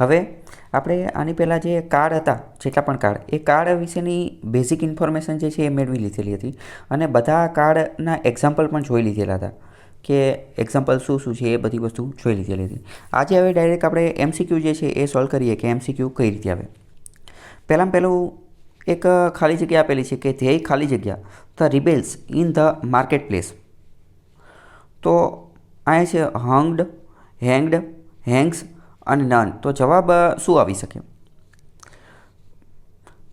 હવે આપણે આની પહેલાં જે કાર્ડ હતા, જેટલા પણ કાર્ડ, એ કાર્ડ વિશેની બેઝિક ઇન્ફોર્મેશન જે છે એ મેળવી લીધેલી હતી અને બધા કાર્ડના એક્ઝામ્પલ પણ જોઈ લીધેલા હતા કે એક્ઝામ્પલ શું શું છે એ બધી વસ્તુ જોઈ લીધેલી હતી. આજે હવે ડાયરેક્ટ આપણે એમસીક્યુ જે છે એ સોલ્વ કરીએ કે એમસીક્યુ કઈ રીતે આવે. પહેલું એક ખાલી જગ્યા આપેલી છે કે ધ્યેય ખાલી જગ્યા the rebels in the market place. તો અહીંયા છે હંગ્ડ, હેંગ્ડ, હેંગ્સ અને નન. તો જવાબ શું આવી શકે?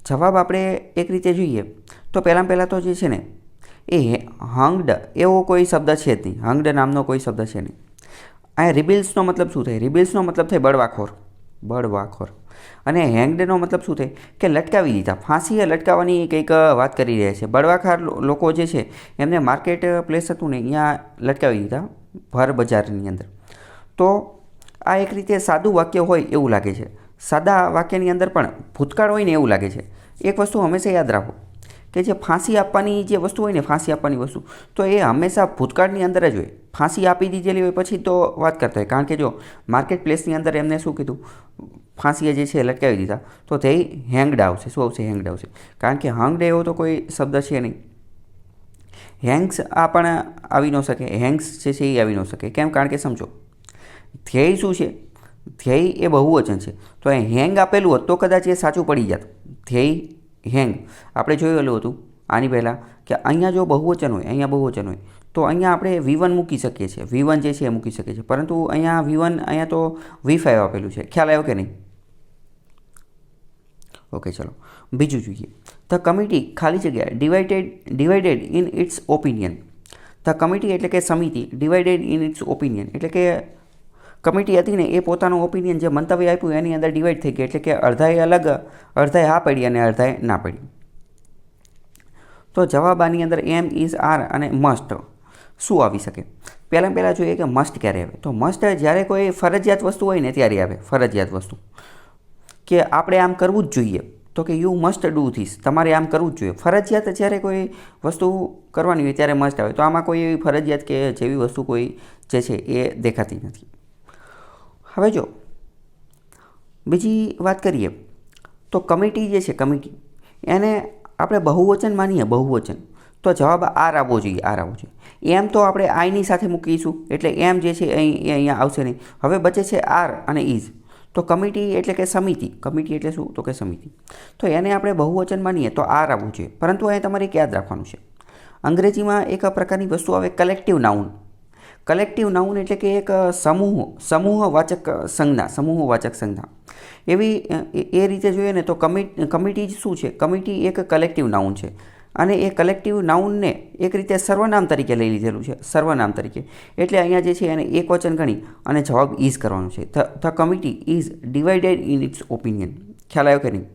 જવાબ આપણે એક રીતે જોઈએ તો પહેલાં તો જે છે ને એ હંગ્ડ એવો કોઈ શબ્દ છે જ નહીં. હંગ્ડ નામનો કોઈ શબ્દ છે નહીં. અહીંયા રિબેલ્સનો મતલબ શું થાય? રિબેલ્સનો મતલબ થાય બળવાખોર. અને હેંગ્ડનો મતલબ શું થાય કે લટકાવી દીધા. ફાંસીએ લટકાવવાની કંઈક વાત કરી રહ્યા છે. બળવાખોર લોકો જે છે એમને માર્કેટ પ્લેસ હતું ને અહીંયા લટકાવી દીધા ભર બજારની અંદર. તો આ એક રીતે સાદું વાક્ય હોય એવું લાગે છે. સાદા વાક્યની અંદર પણ ભૂતકાળ હોય ને એવું લાગે છે. એક વસ્તુ હંમેશા યાદ રાખો કે જે ફાંસી આપવાની જે વસ્તુ હોય ને, ફાંસી આપવાની વસ્તુ, તો એ હંમેશા ભૂતકાળની અંદર જ હોય. ફાંસી આપી દીધેલી હોય પછી તો વાત કરતા હોય. કારણ કે જો માર્કેટ પ્લેસની અંદર એમને શું કીધું, ફાંસીએ જે છે લટકાવી દીધા, તો તે હેંગ્ડ આવશે. શું આવશે? હેંગ્ડ આવશે. કારણ કે હંગ્ડ એવો તો કોઈ શબ્દ છે નહીં. હેંગ્સ આ પણ આવી ન શકે. હેંગ્સ જે છે એ આવી ન શકે. કેમ? કારણ કે સમજો, ધ્યેય શું છે? ધ્યેય એ બહુવચન છે. તો એ હેંગ આપેલું હોત તો કદાચ એ સાચું પડી જાત. ધ્યેય હેંગ આપણે જોયેલું હતું આની પહેલાં કે અહીંયા જો બહુવચન હોય, તો અહીંયા આપણે V1 મૂકી શકીએ છીએ. V1 જે છે એ મૂકી શકીએ છીએ. પરંતુ અહીંયા V1, અહીંયા તો V5 આપેલું છે. ખ્યાલ આવ્યો કે નહીં? ઓકે, ચલો બીજું જોઈએ. ધ કમિટી ખાલી જગ્યા divided in its opinion. The committee એટલે કે સમિતિ, ડિવાઇડેડ ઇન ઇટ્સ ઓપિનિયન એટલે કે કમિટી હતી ને એ પોતાનું ઓપિનિયન જે મંતવ્ય આપ્યું એની અંદર ડિવાઈડ થઈ ગઈ. એટલે કે અડધાએ અલગ, અડધાએ હા પડી અને અડધાએ ના પડી. તો જવાબ આની અંદર એમ, ઇઝ, આર અને મસ્ટ શું આવી શકે? પહેલાં જોઈએ કે મસ્ટ ક્યારે આવે. તો મસ્ટ જ્યારે કોઈ ફરજિયાત વસ્તુ હોય ને ત્યારે આવે. ફરજિયાત વસ્તુ કે આપણે આમ કરવું જ જોઈએ. તો કે યુ મસ્ટ ડુ ધીસ, તમારે આમ કરવું જ જોઈએ. ફરજિયાત જ્યારે કોઈ વસ્તુ કરવાની હોય ત્યારે મસ્ટ આવે. તો આમાં કોઈ એવી ફરજિયાત કે જેવી વસ્તુ કોઈ જે છે એ દેખાતી નથી. હવે જો બીજી વાત કરીએ તો કમિટી જે છે, કમિટી એને આપણે બહુવચન માનીએ, બહુવચન, તો જવાબ આર આવવો જોઈએ. એમ તો આપણે આઈની સાથે મૂકીશું એટલે એમ જે છે એ અહીંયા આવશે નહીં. હવે બચે છે આર અને ઇઝ. તો કમિટી એટલે કે સમિતિ. કમિટી એટલે શું? તો કે સમિતિ. તો એને આપણે બહુવચન માનીએ તો આર આવવું જોઈએ. પરંતુ અહીંયા તમારે યાદ રાખવાનું છે, અંગ્રેજીમાં એક પ્રકારની વસ્તુ આવે કલેક્ટિવ નાઉન. કલેક્ટિવ નાઉન એટલે કે એક સમૂહવાચક સંજ્ઞા. એવી એ રીતે જોઈએ ને તો કમિટી શું છે? કમિટી એક કલેક્ટિવ નાઉન છે અને એ કલેક્ટિવ નાઉનને એક રીતે સર્વનામ તરીકે લઈ લીધેલું છે. સર્વનામ તરીકે એટલે અહીંયા જે છે એને એક વચન ગણી અને જવાબ ઇઝ કરવાનું છે. The committee is divided in its opinion. ખ્યાલ આવ્યો કે નહીં?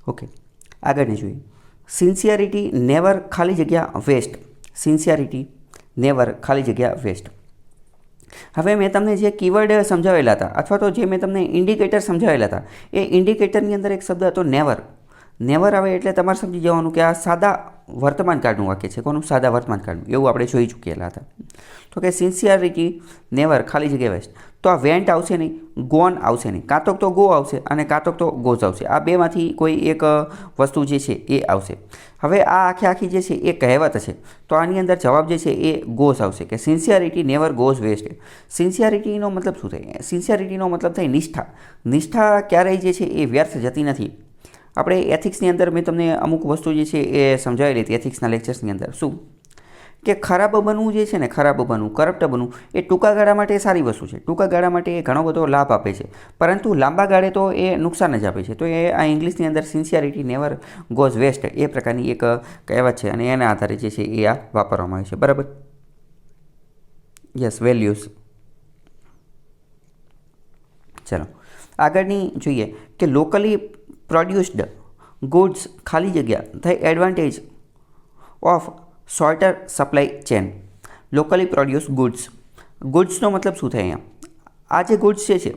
ઓકે, આગળને જોઈએ. સિન્સિયરિટી નેવર ખાલી જગ્યા વેસ્ટ. સિન્સિયરિટી નેવર ખાલી જગ્યા વેસ્ટ. હવે મેં તમને જે કીવર્ડ સમજાવેલા હતા અથવા તો જે મેં તમને ઇન્ડિકેટર સમજાવેલા હતા એ ઇન્ડિકેટરની અંદર એક શબ્દ હતો નેવર. નેવર આવે એટલે તમારે સમજી જવાનું કે આ સાદા વર્તમાન કાળનું વાક્ય છે. કોનું? સાદા વર્તમાન કાળનું. એવું આપણે જોઈ ચૂકેલા હતા. તો કે સિન્સિયરિટી નેવર ખાલી જગ્યા વેસ્ટ. તો આ વેન્ટ આવશે નહીં, ગોન આવશે નહીં. કાં તો ગો આવશે અને કાં તો ગોઝ આવશે. આ બેમાંથી કોઈ એક વસ્તુ જે છે એ આવશે. હવે આ આખી જે છે એ કહેવત છે. તો આની અંદર જવાબ જે છે એ ગોઝ આવશે કે સિન્સિયરિટી નેવર ગોઝ વેસ્ટ. સિન્સિયરિટીનો મતલબ શું થાય? સિન્સિયરિટીનો મતલબ થાય નિષ્ઠા. નિષ્ઠા ક્યારેય જે છે એ વ્યર્થ જતી નથી. આપણે એથિક્સની અંદર મેં તમને અમુક વસ્તુ જે છે એ સમજાવેલી હતી એથિક્સના લેક્ચર્સની અંદર. શું કે ખરાબ બનવું જે છે ને, ખરાબ બનવું, કરપ્ટ બનવું એ ટૂંકા ગાળા માટે સારી વસ્તુ છે. ટૂંકા ગાળા માટે એ ઘણો બધો લાભ આપે છે, પરંતુ લાંબા ગાળે તો એ નુકસાન જ આપે છે. તો એ આ ઇંગ્લિશની અંદર સિન્સિયરિટી નેવર ગોઝ વેસ્ટ એ પ્રકારની એક કહેવત છે અને એના આધારે જે છે એ આ વાપરવામાં આવે છે. બરાબર? Yes, values. ચલો આગળની જોઈએ કે લોકલી પ્રોડ્યુસ્ડ ગુડ્સ ખાલી જગ્યા the advantage of shorter supply chain. Locally produce goods. ગુડ્સનો મતલબ શું થાય અહીંયા? આ જે ગુડ્સ છે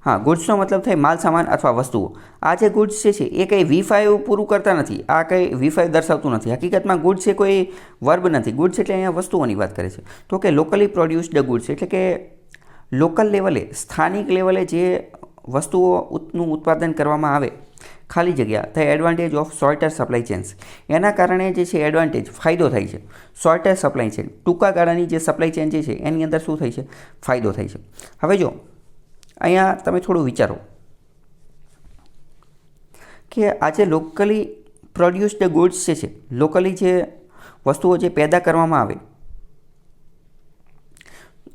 हाँ, गुड्सનો मतलब થાય માલ સામાન અથવા વસ્તુઓ. આ જે ગુડ્સ છે એ કંઈ V5 પૂરું કરતા નથી. આ કંઈ V5 દર્શાવતું નથી. હકીકતમાં ગુડ્સ એ કોઈ વર્બ નથી. ગુડ્સ એટલે અહીંયા વસ્તુઓની વાત કરે છે. તો કે લોકલી પ્રોડ્યુસ્ડ ગુડ્સ એટલે કે લોકલ લેવલે, સ્થાનિક લેવલે જે વસ્તુઓનું ઉત્પાદન કરવામાં આવે, ખાલી જગ્યા the advantage of shorter supply chains, એના કારણે જે છે એડવાન્ટેજ, ફાયદો થાય છે. શોર્ટર સપ્લાય ચેન, ટૂંકા ગાળાની જે સપ્લાય ચેન જે છે એની અંદર શું થાય છે? ફાયદો થાય છે. હવે જો અહીંયા તમે થોડું વિચારો કે આજે લોકલી પ્રોડ્યુસ્ડ ગુડ્સ જે છે, લોકલી જે વસ્તુઓ જે પેદા કરવામાં આવે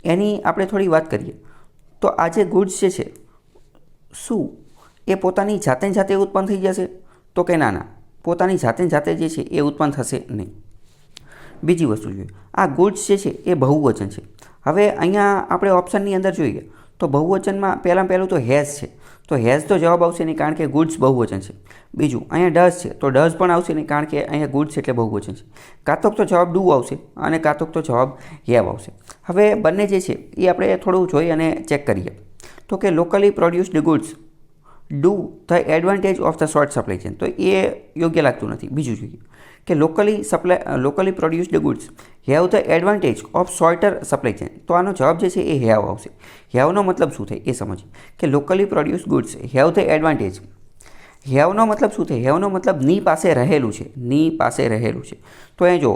એની આપણે થોડી વાત કરીએ તો આ જે ગુડ્સ જે છે શું એ પોતાની જાતે ઉત્પન્ન થઈ જશે? તો કે ના, પોતાની જાતે જે છે એ ઉત્પન્ન થશે નહીં. બીજી વસ્તુ જોઈએ, આ ગુડ્સ જે છે એ બહુવચન છે. હવે અહીંયા આપણે ઓપ્શનની અંદર જોઈએ તો બહુવચનમાં પહેલું તો હેઝ છે, તો હેઝ તો જવાબ આવશે નહીં કારણ કે ગુડ્સ બહુવચન છે. બીજું અહીંયા ડઝ છે, તો ડઝ પણ આવશે નહીં કારણ કે અહીંયા ગુડ્સ એટલે બહુવચન છે. કાં તો જવાબ ડુ આવશે અને કાં તો જવાબ હેવ આવશે. હવે બંને જે છે એ આપણે થોડું જોઈ અને ચેક કરીએ તો કે locally produced goods do the advantage of the short supply chain, તો એ યોગ્ય લાગતું નથી. બીજું જોઈએ કે locally produced goods have the advantage of shorter supply chain, તો આનો જવાબ જે છે એ હેવ આવશે. હેવનો મતલબ શું થાય એ સમજીએ કે locally produced goods have the advantage. હેવનો મતલબ શું થાય? હેવનો મતલબ ની પાસે રહેલું છે, ની પાસે રહેલું છે. તો એ જો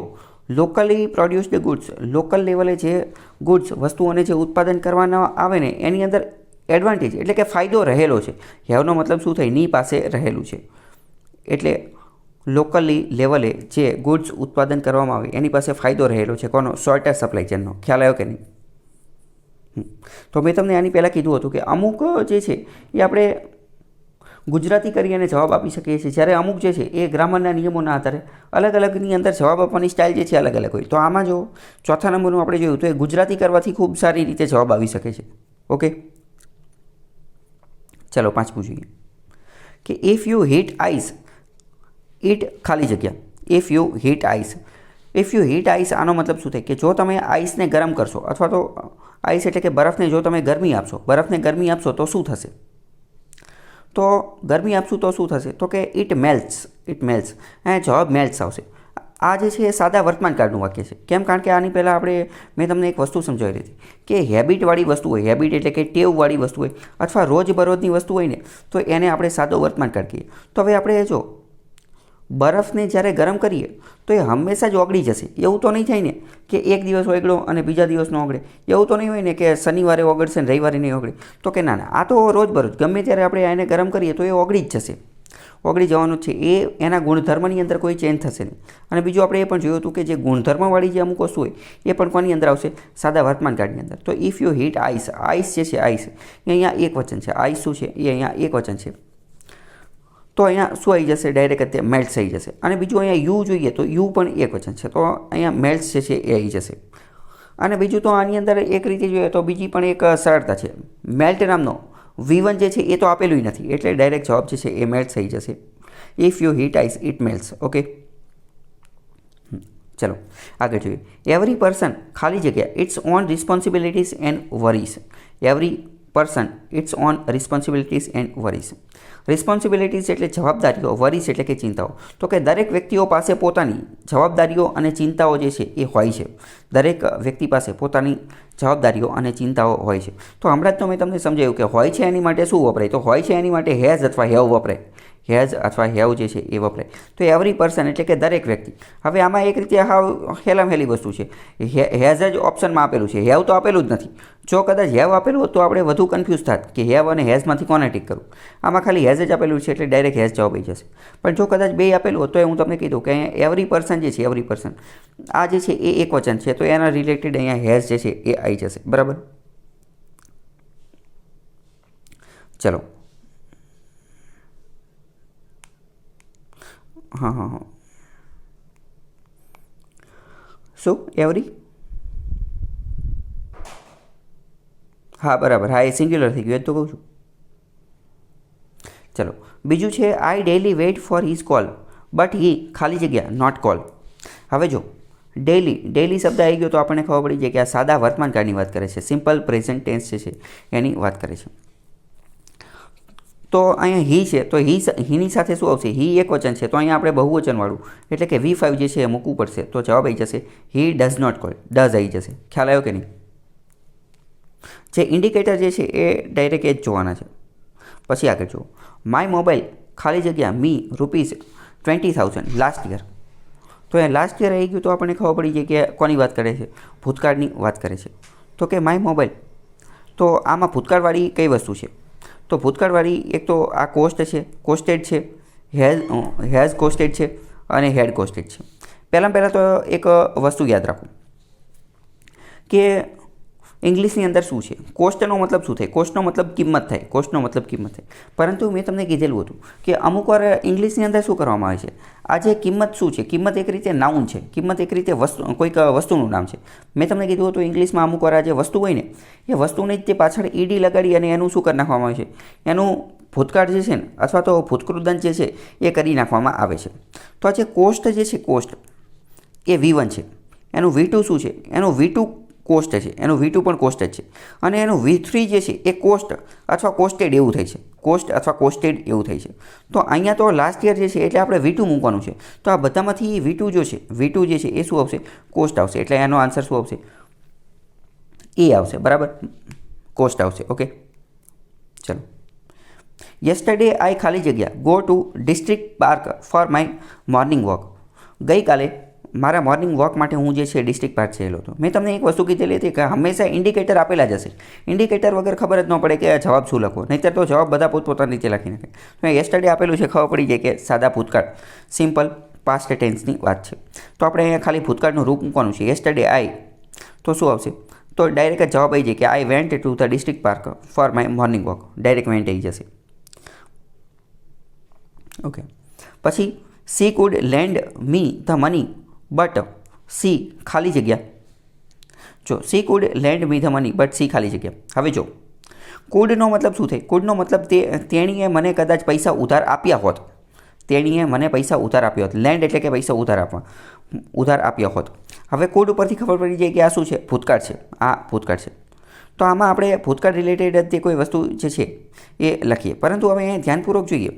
લોકલી પ્રોડ્યુસ્ડ ગુડ્સ, લોકલ લેવલે જે ગુડ્સ વસ્તુઓને જે ઉત્પાદન કરવાના આવે ને એની અંદર એડવાન્ટેજ એટલે કે ફાયદો રહેલો છે. હેવનો મતલબ શું થાય? ની પાસે રહેલું છે. એટલે લોકલી લેવલે જે ગુડ્સ ઉત્પાદન કરવામાં આવે એની પાસે ફાયદો રહેલો છે. કોનો? શોર્ટર સપ્લાય ચેનનો. ખ્યાલ આવ્યો કે નહીં? તો મેં તમને આની પહેલાં કીધું હતું કે અમુક જે છે એ આપણે ગુજરાતી કરી અને જવાબ આપી શકીએ છીએ, જ્યારે અમુક જે છે એ ગ્રામરના નિયમોના આધારે અલગની અંદર જવાબ આપવાની સ્ટાઇલ જે છે અલગ હોય. તો આમાં જો ચોથા નંબરનું આપણે જોયું તો એ ગુજરાતી કરવાથી ખૂબ સારી રીતે જવાબ આવી શકે છે. ઓકે, ચલો પાંચમું જોઈએ કે if you heat ice it ખાલી જગ્યા. ઇફ યુ હીટ આઈસ, આનો મતલબ શું થાય કે જો તમે આઈસને ગરમ કરશો અથવા તો આઈસ એટલે કે બરફને જો તમે ગરમી આપશો તો શું થશે? તો ગરમી આપશું તો શું થશે? તો કે ઇટ મેલ્ટ્સ. અહીંયા જવાબ મેલ્ટ્સ આવશે. આ જે છે એ સાદા વર્તમાનકાળનું વાક્ય છે. કેમ? કારણ કે આની પહેલાં મેં તમને એક વસ્તુ સમજાવી હતી કે હેબિટવાળી વસ્તુ હોય, હેબિટ એટલે કે ટેવવાળી વસ્તુ હોય અથવા રોજબરોજની વસ્તુ હોય ને તો એને આપણે સાદો વર્તમાનકાળ કહીએ. તો હવે આપણે જો બરફને જ્યારે ગરમ કરીએ તો એ હંમેશા જ ઓગળી જશે. એવું તો નહીં થાય ને કે એક દિવસ ઓગળ્યો અને બીજા દિવસ ન ઓગળે. એવું તો નહીં હોય ને કે શનિવારે ઓગળશે ને રવિવારે નહીં ઓગળે. તો કે ના, આ તો રોજબરોજ ગમે ત્યારે આપણે એને ગરમ કરીએ તો એ ઓગળી જ જશે, ઓગળી જવાનું છે. એ એના ગુણધર્મની અંદર કોઈ ચેન્જ થશે નહીં. અને બીજું આપણે એ પણ જોયું હતું કે જે ગુણધર્મવાળી જે અમુક વસ્તુ હોય એ પણ કોની અંદર આવશે? સાદા વર્તમાનકાળની અંદર. તો if you heat ice, ice જે છે આઈસ એ અહીંયા એક વચન છે. આઈસ શું છે? એ અહીંયા એક વચન છે. તો અહીંયા શું આવી જશે? ડાયરેક્ટ અત્યારે મેલ્ટ્સ થઈ જશે. અને બીજું અહીંયા યુ જોઈએ તો યુ પણ એક વચન છે, તો અહીંયા મેલ્ટ્સ જે છે એ આવી જશે. અને બીજું તો આની અંદર એક રીતે જોઈએ તો બીજી પણ એક સરળતા છે. મેલ્ટ નામનો V1 જે છે એ તો આપેલું નથી, એટલે ડાયરેક્ટ જવાબ જે છે એ મેલ્ટ થઈ જશે. If you heat ice it melts. Okay, ચલો આગળ જોઈએ. એવરી પર્સન ખાલી જગ્યા its own responsibilities and worries. Every person its own responsibilities and worries. Responsibilities એટલે જવાબદારીઓ, વરીઝ એટલે કે ચિંતાઓ. તો કે દરેક વ્યક્તિઓ પાસે પોતાની જવાબદારીઓ અને ચિંતાઓ જે છે એ હોય છે. દરેક વ્યક્તિ પાસે પોતાની જવાબદારીઓ અને ચિંતાઓ હોય છે. તો હમણાં જ તો મેં તમને સમજાવ્યું કે હોય છે એની માટે શું વપરાય? તો હોય છે એની માટે હેઝ અથવા હેવ વપરાય. હેઝ અથવા હેવ જે છે એ વપરાય. તો એવરી પર્સન એટલે કે દરેક વ્યક્તિ. હવે આમાં એક રીતે હેલામ હેલી વસ્તુ છે. હેઝ જ ઓપ્શનમાં આપેલું છે, હેવ તો આપેલું જ નથી. જો કદાચ હેવ આપેલું હોત તો આપણે વધુ કન્ફ્યુઝ થાત કે હેવ અને હેઝમાંથી કોને ટીક કરવું. આમાં ખાલી હેઝ જ આપેલું છે એટલે ડાયરેક્ટ હેઝ જવાબ આવી જશે. પણ જો કદાચ બે આપેલું હોત તો હું તમને કીધું કે અહીંયા એવરી પર્સન જે છે, એવરી પર્સન આ જે છે એ એક વચન છે, તો એના રિલેટેડ અહીંયા હેઝ જે છે એ આવી જશે. બરાબર, ચલો. હા, શું એવરી? હા બરાબર, હા એ સિંગ્યુલર થઈ ગયું, એ તો કહું છું. ચલો બીજું છે I daily wait for his call but he ખાલી જગ્યા નોટ કોલ. હવે જો ડેલી શબ્દ આવી ગયો તો આપણને ખબર પડી જાય કે આ સાદા વર્તમાનકાળની વાત કરે છે. સિમ્પલ પ્રેઝન્ટ ટેન્સ જે છે એની વાત કરે છે. તો અહીંયા હી છે તો હીની સાથે શું આવશે? હી એક વચન છે તો અહીંયા આપણે બહુવચનવાળું એટલે કે V5 જે છે એ મૂકવું પડશે. તો જવાબ આવી જશે he does not call. Does આવી જશે. ખ્યાલ આવ્યો કે નહીં? જે ઇન્ડિકેટર જે છે એ ડાયરેક્ટ એ જ જોવાના છે. પછી આગળ જુઓ, માય મોબાઈલ ખાલી જગ્યા મી ₹20,000 લાસ્ટ યર. તો એ લાસ્ટ યર આવી ગયું તો આપણને ખબર પડી જાય કે કોની વાત કરે છે? ભૂતકાળની વાત કરે છે. તો કે માય મોબાઈલ, તો આમાં ભૂતકાળવાળી કઈ વસ્તુ છે? તો ભૂતકાળવાળી એક તો આ કોસ્ટ છે, કોસ્ટેડ છે, હેઝ કોસ્ટેડ છે અને હેડ કોસ્ટેડ છે. પહેલાં તો એક વસ્તુ યાદ રાખો કે ઇંગ્લિશની અંદર શું છે? કોસ્ટનો મતલબ શું થાય? કોસ્ટનો મતલબ કિંમત થાય. કોસ્ટનો મતલબ કિંમત થાય. પરંતુ મેં તમને કીધેલું હતું કે અમુક વાર ઇંગ્લિશની અંદર શું કરવામાં આવે છે? આ જે કિંમત શું છે? કિંમત એક રીતે નાઉન છે. કિંમત એક રીતે કોઈક વસ્તુનું નામ છે. મેં તમને કીધું હતું ઇંગ્લિશમાં અમુક વાર આ જે વસ્તુ હોય ને એ વસ્તુને જ તે પાછળ ઈડી લગાડી અને એનું શું કરી નાખવામાં આવે છે? એનું ભૂતકાળ જે છે ને અથવા તો ભૂતકૃદંત જે છે એ કરી નાખવામાં આવે છે. તો આ જે કોસ્ટ જે છે કોસ્ટ એ V1 છે. એનું V2 શું છે? એનું V2 કોસ્ટ છે. એનું V2 પણ કોસ્ટ જ છે. અને એનું V3 જે છે એ કોસ્ટ અથવા કોસ્ટેડ એવું થાય છે. કોસ્ટ અથવા કોસ્ટેડ એવું થાય છે. તો અહીંયા તો લાસ્ટ યર જે છે એટલે આપણે V2 મૂકવાનું છે. તો આ બધામાંથી V2 જે છે V2 જે છે એ શું આવશે? કોસ્ટ આવશે. એટલે એનો આન્સર શું આવશે? એ આવશે. બરાબર, કોસ્ટ આવશે. ઓકે, ચલો. યસ્ટરડે આઈ ખાલી જગ્યા go to district park for my morning walk. ગઈકાલે મારા મોર્નિંગ વોક માટે હું જે છે ડિસ્ટ્રિક્ટ પાર્ક થયેલો હતો. મેં તમને એક વસ્તુ કીધેલી હતી કે હંમેશા ઇન્ડિકેટર આપેલા જ હશે. ઇન્ડિકેટર વગર ખબર જ ન પડે કે જવાબ શું લખવો, નહીંતર તો જવાબ બધા પોતપોતાની રીતે લખી નાખે. તો યસ્ટરડે આપેલું છે, ખબર પડી જાય કે સાદા ભૂતકાળ, સિમ્પલ પાસ્ટ ટેન્સની વાત છે. તો આપણે અહીંયા ખાલી ભૂતકાળનું રૂપ મૂકવાનું છે. યસ્ટરડે આઈ, તો શું આવશે? તો ડાયરેક્ટ જવાબ આવી જાય કે I went to the district park for my morning walk. Direct vent આવી જશે. ઓકે, પછી C food land me the money but she ખાલી જગ્યા. જો C food land me the money but she ખાલી જગ્યા. હવે જો કુડનો મતલબ શું થાય? કુડનો મતલબ તેણીએ મને કદાચ પૈસા ઉધાર આપ્યા હોત. તેણીએ મને પૈસા ઉધાર આપ્યા હોત. લેન્ડ એટલે કે પૈસા ઉધાર આપવા, ઉધાર આપ્યા હોત. હવે કુડ ઉપરથી ખબર પડી જાય કે આ શું છે? ભૂતકાળ છે. આ ભૂતકાળ છે. તો આમાં આપણે ભૂતકાળ રિલેટેડ જે કોઈ વસ્તુ જે છે એ લખીએ. પરંતુ હવે અહીંયા ધ્યાનપૂર્વક જોઈએ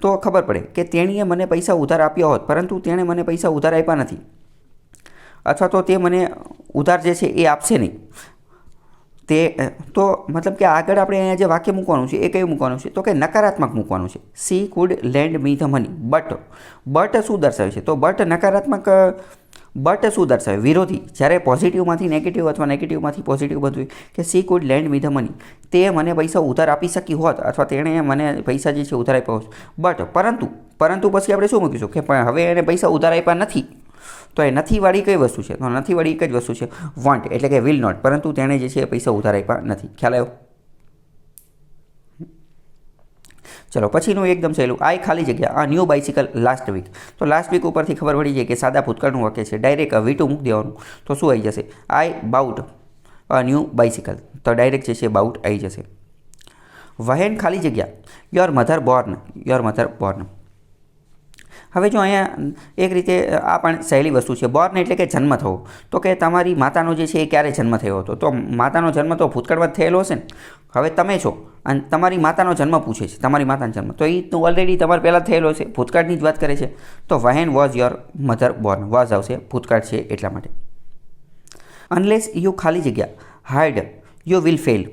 તો ખબર પડે કે તેણીએ મને પૈસા ઉધાર આપ્યા હોત, પરંતુ તેણે મને પૈસા ઉધાર આપ્યા નથી, અથવા તો તે મને ઉધાર જે છે એ આપશે નહીં. તે તો મતલબ કે આગળ આપણે અહીંયા જે વાક્ય મૂકવાનું છે એ કયું મૂકવાનું છે? તો કે નકારાત્મક મૂકવાનું છે. C food land me the money but શું દર્શાવે છે? તો બટ નકારાત્મક, બટ શું દર્શાવે? વિરોધી. જ્યારે પોઝિટિવમાંથી નેગેટિવ અથવા નેગેટિવમાંથી પોઝિટિવ બધું કે C food land me the money, તે મને પૈસા ઉધાર આપી શકી હોત અથવા તેણે મને પૈસા જે છે ઉધાર આપ્યા હોત. બટ પરંતુ પછી આપણે શું મૂકીશું કે પણ હવે એને પૈસા ઉધાર આપ્યા નથી. તો એ નથીવાળી કઈ વસ્તુ છે? તો નથીવાળી એક જ વસ્તુ છે, વોન્ટ, એટલે કે વિલ નોટ. પરંતુ તેણે જે છે પૈસા ઉધાર આપ્યા નથી. ખ્યાલ આવ્યો? ચલો, પછીનું એકદમ સહેલું. આઈ ખાલી જગ્યા આ ન્યૂ બાઇસિકલ લાસ્ટ વીક. તો લાસ્ટ વીક ઉપરથી ખબર પડી જાય કે સાદા ભૂતકાળનું વાક્ય છે. ડાયરેક્ટ V2 મૂકી દેવાનું. તો શું આવી જશે? આઈ બાઉટ અ ન્યૂ બાઇસિકલ. તો ડાયરેક્ટ જે છે બાઉટ આવી જશે. વહેન ખાલી જગ્યા your mother Born. Your mother Born. હવે જો અહીંયા એક રીતે આ પણ સહેલી વસ્તુ છે. બોર્ન એટલે કે જન્મ થવો. તો કે તમારી માતાનો જે છે એ ક્યારે જન્મ થયો હતો? તો માતાનો જન્મ તો ભૂતકાળમાં થયેલો હશે ને. હવે તમે છો અને તમારી માતાનો જન્મ પૂછે છે, તમારી માતાનો જન્મ, તો એ ઓલરેડી તમારે પહેલાં થયેલો છે, ભૂતકાળની જ વાત કરે છે. તો when was your mother born. Was આવશે, ભૂતકાળ છે એટલા માટે. અનલેસ યુ ખાલી જગ્યા hard you will fail.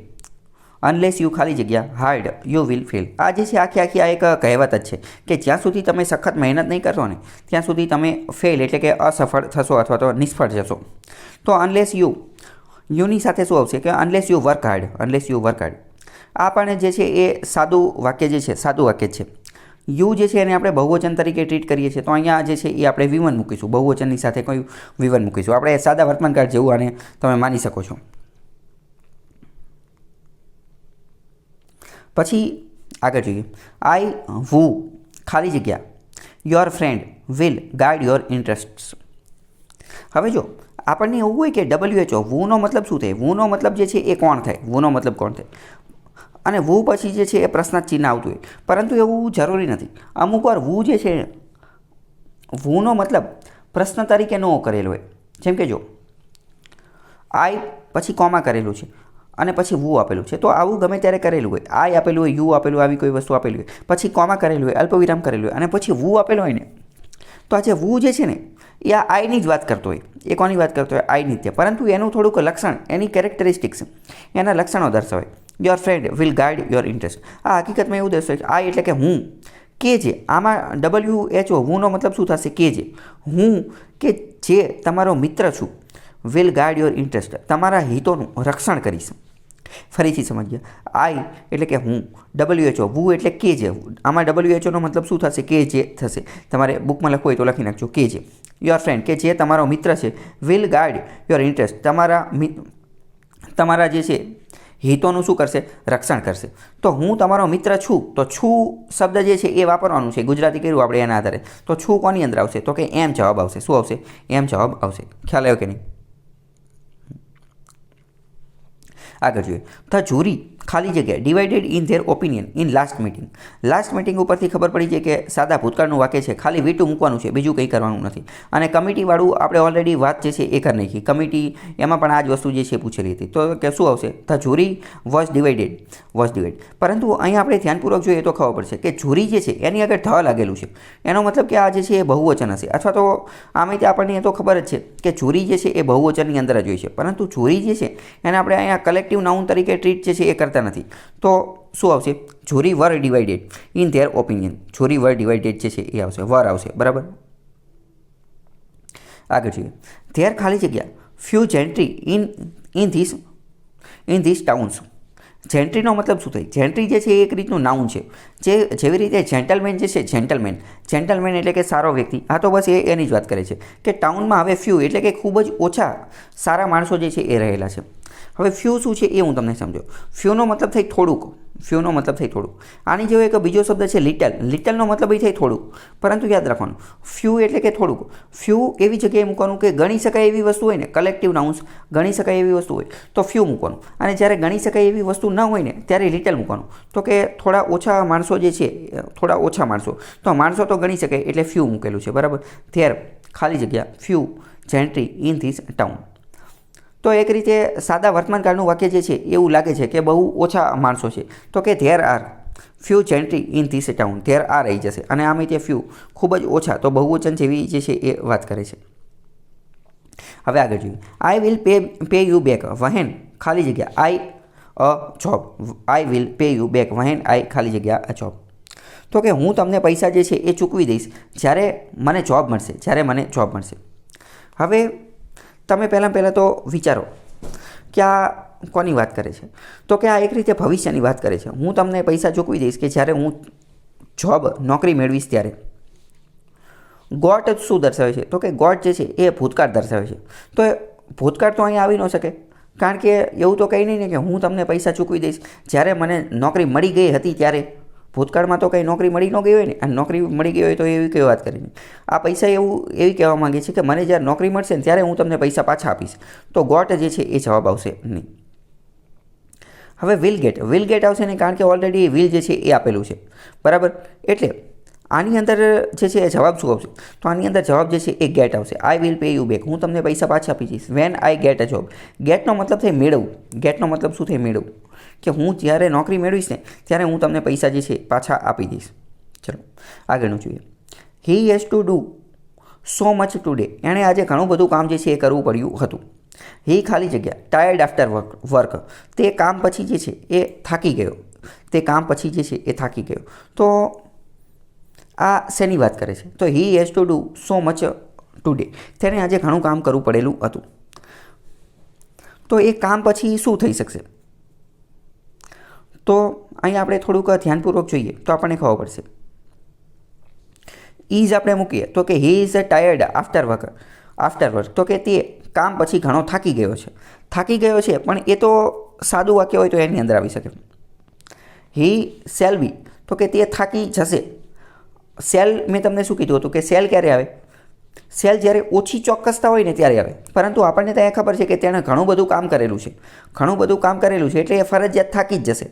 Unless you ખાલી જગ્યા હાર્ડ યુ વિલ ફેલ. આ જે છે આખી આ એક કહેવત જ છે કે જ્યાં સુધી તમે સખત મહેનત નહીં કરશો ને ત્યાં સુધી તમે ફેલ એટલે કે અસફળ થશો અથવા તો નિષ્ફળ જશો. તો અનલેસ યુની સાથે શું આવશે? કે unless you work hard. Unless you work hard. આ પણ જે છે એ સાદું વાક્ય જે છે, સાદું વાક્ય છે. યુ જે છે એને આપણે બહુવચન તરીકે ટ્રીટ કરીએ છીએ. તો અહીંયા જે છે એ આપણે V1 મૂકીશું. બહુવચનની સાથે કયું? V1 મૂકીશું. આપણે સાદા વર્તમાનકાળ જેવું આને તમે માની શકો છો. પછી આગળ જોઈએ. આઈ વુ ખાલી જગ્યા your friend will guide your interests. હવે જો આપણને એવું હોય કે WHO, વુનો મતલબ શું થાય? વુનો મતલબ જે છે એ કોણ થાય? વુનો મતલબ કોણ થાય? અને વુ પછી જે છે એ પ્રશ્નાર્થ ચિહ્ન આવતું હોય, પરંતુ એવું જરૂરી નથી. અમુક વાર વુ જે છે, વુનો મતલબ પ્રશ્ન તરીકે ન કરેલો હોય. જેમ કે જો આઈ પછી કોમા કરેલું છે અને પછી વુ આપેલું છે, તો આવું ગમે ત્યારે કરેલું હોય, આઈ આપેલું હોય, યુ આપેલું, આવી કોઈ વસ્તુ આપેલી હોય, પછી કોમા કરેલું હોય, અલ્પવિરામ કરેલું હોય અને પછી વુ આપેલો હોય ને, તો આ જે વુ જે છે ને એ આ આઈની જ વાત કરતો હોય, એ કોની વાત કરતો હોય, આઈની જ. પરંતુ એનું થોડુંક લક્ષણ, એની કેરેક્ટરિસ્ટિક્સ, એના લક્ષણો દર્શાવે. Your friend will guide your interest. આ હકીકતમાં એવું દર્શાવે છે આઈ એટલે કે હું, કે જે આમાં WHO હુંનો મતલબ શું થશે, કે જે હું કે જે તમારો મિત્ર છું, વિલ ગાઈડ યોર ઇન્ટરેસ્ટ, તમારા હિતોનું રક્ષણ કરીશ. ફરીથી સમજીએ, આઈ એટલે કે હું, WHO વુ એટલે કે જે, આમાં WHOનો મતલબ શું થશે, કે જે થશે. તમારે બુકમાં લખવું હોય તો લખી નાખજો, કે જે. યોર ફ્રેન્ડ કે જે તમારો મિત્ર છે, વિલ ગાઈડ યોર ઇન્ટરેસ્ટ, તમારા જે છે હિતોનું શું કરશે, રક્ષણ કરશે. તો હું તમારો મિત્ર છું, તો છું શબ્દ જે છે એ વાપરવાનું છે, ગુજરાતી કર્યું આપણે એના આધારે. તો છું કોની અંદર આવશે, તો કે એમ જવાબ આવશે. શું આવશે, એમ જવાબ આવશે. ખ્યાલ આવ્યો કે નહીં? આગળ જોઈએ, ધ જુરી ખાલી જગ્યા divided in their opinion in last meeting. Last meeting ઉપરથી ખબર પડી છે કે સાદા ભૂતકાળનું વાક્ય છે, ખાલી વીટું મૂકવાનું છે, બીજું કંઈ કરવાનું નથી. અને કમિટીવાળું આપણે ઓલરેડી વાત જે છે એ કરી નાખી. કમિટી એમાં પણ આ જ વસ્તુ જે છે પૂછેલી હતી. તો કે શું આવશે, ધ જુરી વોઝ ડિવાઇડેડ. પરંતુ અહીંયા આપણે ધ્યાનપૂર્વક જોઈએ તો ખબર પડશે કે જુરી જે છે એની આગળ ધ લાગેલું છે, એનો મતલબ કે આ જે છે એ બહુવચન હશે. અથવા તો આમાં આપણને એ તો ખબર જ છે કે જુરી જે છે એ બહુવચનની અંદર જ હોય છે, પરંતુ જુરી જે છે એને આપણે અહીંયા કલેક્ટિવ નાઉન તરીકે ટ્રીટ જે છે એ કરતા નથી. તો શું આવશે, jury were divided in their opinion. Jury were divided જે છે એ આવશે, વર આવશે. બરાબર. આગળ જોઈએ, ધેર ખાલી જગ્યા few gentry in this towns. જેન્ટ્રીનો મતલબ શું થાય, જેન્ટ્રી જે છે એ એક રીતનું નાઉન છે. જેવી રીતે જેન્ટલમેન જે છે, જેન્ટલમેન એટલે કે સારો વ્યક્તિ. આ તો બસ એની જ વાત કરે છે કે ટાઉનમાં હવે ફ્યુ એટલે કે ખૂબ જ ઓછા સારા માણસો જે છે એ રહેલા છે. હવે ફ્યુ શું છે એ હું તમને સમજો. ફ્યુનો મતલબ થાય થોડુંક. આની જેવો એક બીજો શબ્દ છે લિટલનો મતલબ એ થાય થોડુંક. પરંતુ યાદ રાખવાનું, ફ્યુ એટલે કે થોડુંક. ફ્યુ એવી જગ્યાએ મૂકવાનું કે ગણી શકાય એવી વસ્તુ હોય ને, કલેક્ટિવ નાઉન્સ ગણી શકાય એવી વસ્તુ હોય તો ફ્યુ મૂકવાનું. અને જ્યારે ગણી શકાય એવી વસ્તુ ન હોય ને ત્યારે લિટલ મૂકવાનું. તો કે થોડા ઓછા માણસો જે છે, તો માણસો તો ગણી શકાય એટલે ફ્યુ મૂકેલું છે. બરાબર. ધેર ખાલી જગ્યા few gentry in this town. તો એક રીતે સાદા વર્તમાનકાળનું વાક્ય જે છે એવું લાગે છે કે બહુ ઓછા માણસો છે. તો કે there are few gentry in this town. There are આવી જશે અને આમાં તે ફ્યુ ખૂબ જ ઓછા, તો બહુવચન જેવી જે છે એ વાત કરે છે. હવે આગળ જોઈએ, I will pay you back when ખાલી જગ્યા I a job. I will pay you back when I ખાલી જગ્યા અ જોબ. તો કે હું તમને પૈસા જે છે એ ચૂકવી દઈશ જ્યારે મને જોબ મળશે. હવે તમે પહેલાં તો વિચારો કે આ કોની વાત કરે છે, તો કે આ એક રીતે ભવિષ્યની વાત કરે છે. હું તમને પૈસા ચૂકવી દઈશ કે જ્યારે હું નોકરી મેળવીશ ત્યારે. ગોટ શું દર્શાવે છે, તો કે ગોટ જે છે એ ભૂતકાળ દર્શાવે છે. તો ભૂતકાળ તો અહીંયા આવી ન શકે, કારણ કે એવું તો કંઈ નહીં ને કે હું તમને પૈસા ચૂકવી દઈશ જ્યારે મને નોકરી મળી ગઈ હતી ત્યારે. ભૂતકાળમાં તો કંઈ નોકરી મળી ન ગઈ હોય ને, અને નોકરી મળી ગઈ હોય તો એવી કઈ વાત કરીને આ પૈસા એવી કહેવા માંગે છે કે મને જ્યારે નોકરી મળશે ને ત્યારે હું તમને પૈસા પાછા આપીશ. તો ગોટ જે છે એ જવાબ આવશે નહીં. હવે વિલ ગેટ આવશે નહીં, કારણ કે ઓલરેડી વિલ જે છે એ આપેલું છે. બરાબર. એટલે આની અંદર જે છે એ જવાબ શું આવશે, તો આની અંદર જવાબ જે છે એ ગેટ આવશે. આઈ વિલ પે યુ બેક. હું તમને પૈસા પાછા આપી દઈશ when I get a job. ગેટનો મતલબ થાય મેળવવું. ગેટનો મતલબ શું થાય, મેળવવું. કે હું જ્યારે નોકરી મેળવીશ ને ત્યારે હું તમને પૈસા જે છે પાછા આપી દઈશ. ચલો આગળનું જોઈએ. He has to do so much today. એણે આજે ઘણું બધું કામ જે છે એ કરવું પડ્યું હતું. હી ખાલી જગ્યા ટાયર્ડ આફ્ટર વર્ક. તે કામ પછી જે છે એ થાકી ગયો. તો આ શેની વાત કરે છે, તો he has to do so much today. તેને આજે ઘણું કામ કરવું પડેલું હતું. તો એ કામ પછી શું થઈ શકશે, તો અહીંયા આપણે થોડુંક ધ્યાનપૂર્વક જોઈએ તો આપણને ખબર પડશે. ઇઝ આપણે મૂકીએ તો કે he is tired after work. તો કે તે કામ પછી ઘણો થાકી ગયો છે. પણ એ તો સાદું વાક્ય હોય તો એની અંદર આવી શકે. હી શેલ બી. તો કે તે થાકી જશે. સેલ મેં તમને શું કીધું હતું કે સેલ ક્યારે આવે, સેલ જ્યારે ઓછી ચોક્કસતા હોય ને ત્યારે આવે. પરંતુ આપણને ત્યાં ખબર છે કે તેણે ઘણું બધું કામ કરેલું છે એટલે એ ફરજિયાત થાકી જ જશે.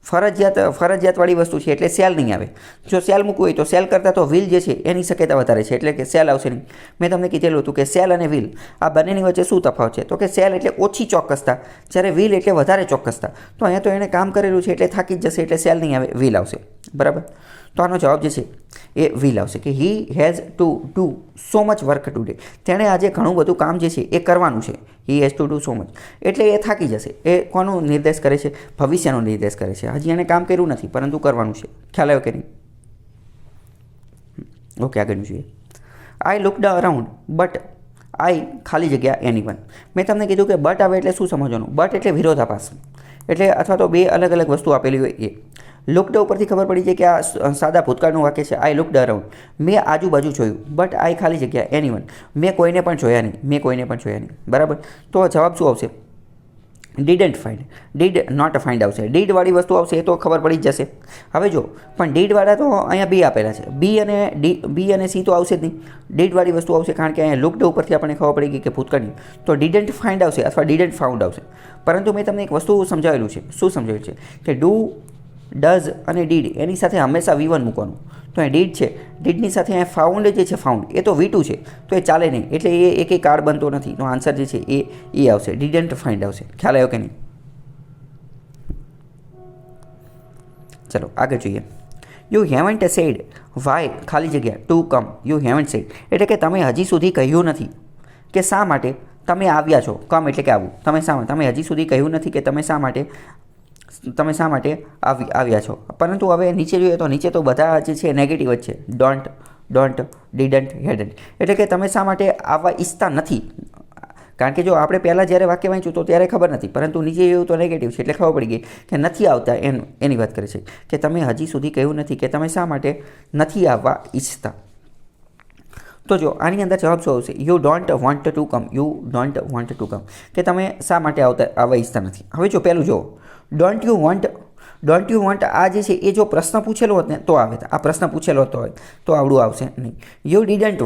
ફરજિયાતવાળી વસ્તુ છે એટલે સેલ નહીં આવે. જો સેલ મૂકવું હોય તો સેલ કરતાં તો વિલ જે છે એની શક્યતા વધારે છે, એટલે કે સેલ આવશે નહીં. મેં તમને કીધેલું હતું કે સેલ અને વિલ આ બંનેની વચ્ચે શું તફાવત છે, તો કે સેલ એટલે ઓછી ચોક્કસતા, જ્યારે વિલ એટલે વધારે ચોક્કસતા. તો અહીંયા તો એણે કામ કરેલું છે એટલે થાકી જ જશે, એટલે સેલ નહીં આવે, વિલ આવશે. બરાબર. તો આનો જવાબ જે છે એ વિલ આવશે, કે he has to do so much work today. તેણે આજે ઘણું બધું કામ જે છે એ કરવાનું છે. He has to do so much એટલે એ થાકી જશે. એ કોનું નિર્દેશ કરે છે? ભવિષ્યનો નિર્દેશ કરે છે. હજી એણે કામ કર્યું નથી પરંતુ કરવાનું છે. ખ્યાલ આવ્યો કે નહીં? ઓકે, આગળનું જોઈએ. આઈ લુકડ અરાઉન્ડ બટ આઈ ખાલી જગ્યા એનીવન. મેં તમને કીધું કે બટ આવે એટલે શું સમજવાનું? બટ એટલે વિરોધાભાસ, એટલે અથવા તો બે અલગ અલગ વસ્તુ આપેલી હોય એ. લુકડ ઉપરથી ખબર પડી છે કે આ સાદા ભૂતકાળનું વાક્ય છે. આઈ લુકડ અરાઉન્ડ, મેં આજુબાજુ જોયું. બટ આઈ ખાલી જગ્યા એનીવન, મેં કોઈને પણ જોયા નહીં. બરાબર. તો જવાબ શું આવશે? Didn't find. Did not find આવશે. ડીડવાળી વસ્તુ આવશે એ તો ખબર પડી જ જશે. હવે જો પણ ડીડવાળા તો અહીંયા બી આપેલા છે. બી અને સી તો આવશે જ નહીં. ડીડવાળી વસ્તુ આવશે કારણ કે અહીંયા લુકડ ઉપરથી આપણને ખબર પડી ગઈ કે ભૂતકાળની. તો ડીડન્ટ ફાઇન્ડ આવશે અથવા ડીડન્ટ ફાઉન્ડ આવશે. પરંતુ મેં તમને એક વસ્તુ સમજાવેલું છે. શું સમજાવેલું છે? કે ડુ, ડઝ અને ડીડ એની સાથે હંમેશા V1 મૂકવાનું. તો એ ડીડ છે, ડીડની સાથે અહીંયા ફાઉન્ડ જે છે, ફાઉન્ડ એ તો V2 છે, તો એ ચાલે નહીં, એટલે એ એક કાર્ડ બનતો નથી. તો આન્સર જે છે એ આવશે, ડીડન્ટ ફાઇન્ડ આવશે. ખ્યાલ આવ્યો કે નહીં? ચલો આગળ જોઈએ. યુ હેવન્ટ સેડ વાય ખાલી જગ્યા to come. You haven't said એટલે કે તમે હજી સુધી કહ્યું નથી કે શા માટે તમે આવ્યા છો. કમ એટલે કે આવવું. તમે હજી સુધી કહ્યું નથી કે તમે શા માટે આવ્યા છો. પરંતુ હવે નીચે જોઈએ તો નીચે તો બધા જે છે નેગેટિવ જ છે. ડોન્ટ, ડીડન્ટ, હેડન્ટ એટલે કે તમે શા માટે આવવા ઈચ્છતા નથી. કારણ કે જો આપણે પહેલાં જ્યારે વાક્ય વાંચ્યું તો ત્યારે ખબર નથી, પરંતુ નીચે એવું તો નેગેટિવ છે એટલે ખબર પડી ગઈ કે નથી આવતા. એની વાત કરે છે કે તમે હજી સુધી કહ્યું નથી કે તમે શા માટે નથી આવવા ઈચ્છતા. તો જો આની અંદર જવાબ શું આવશે? You don't want to come. કે તમે શા માટે આવવા ઈચ્છતા નથી. હવે જો પહેલું જુઓ, ડોન્ટ યુ વોન્ટ આ જે છે એ જો પ્રશ્ન પૂછેલો હોત ને તો આવે. આ પ્રશ્ન પૂછેલો હોય તો આવડું આવશે નહીં. You didn't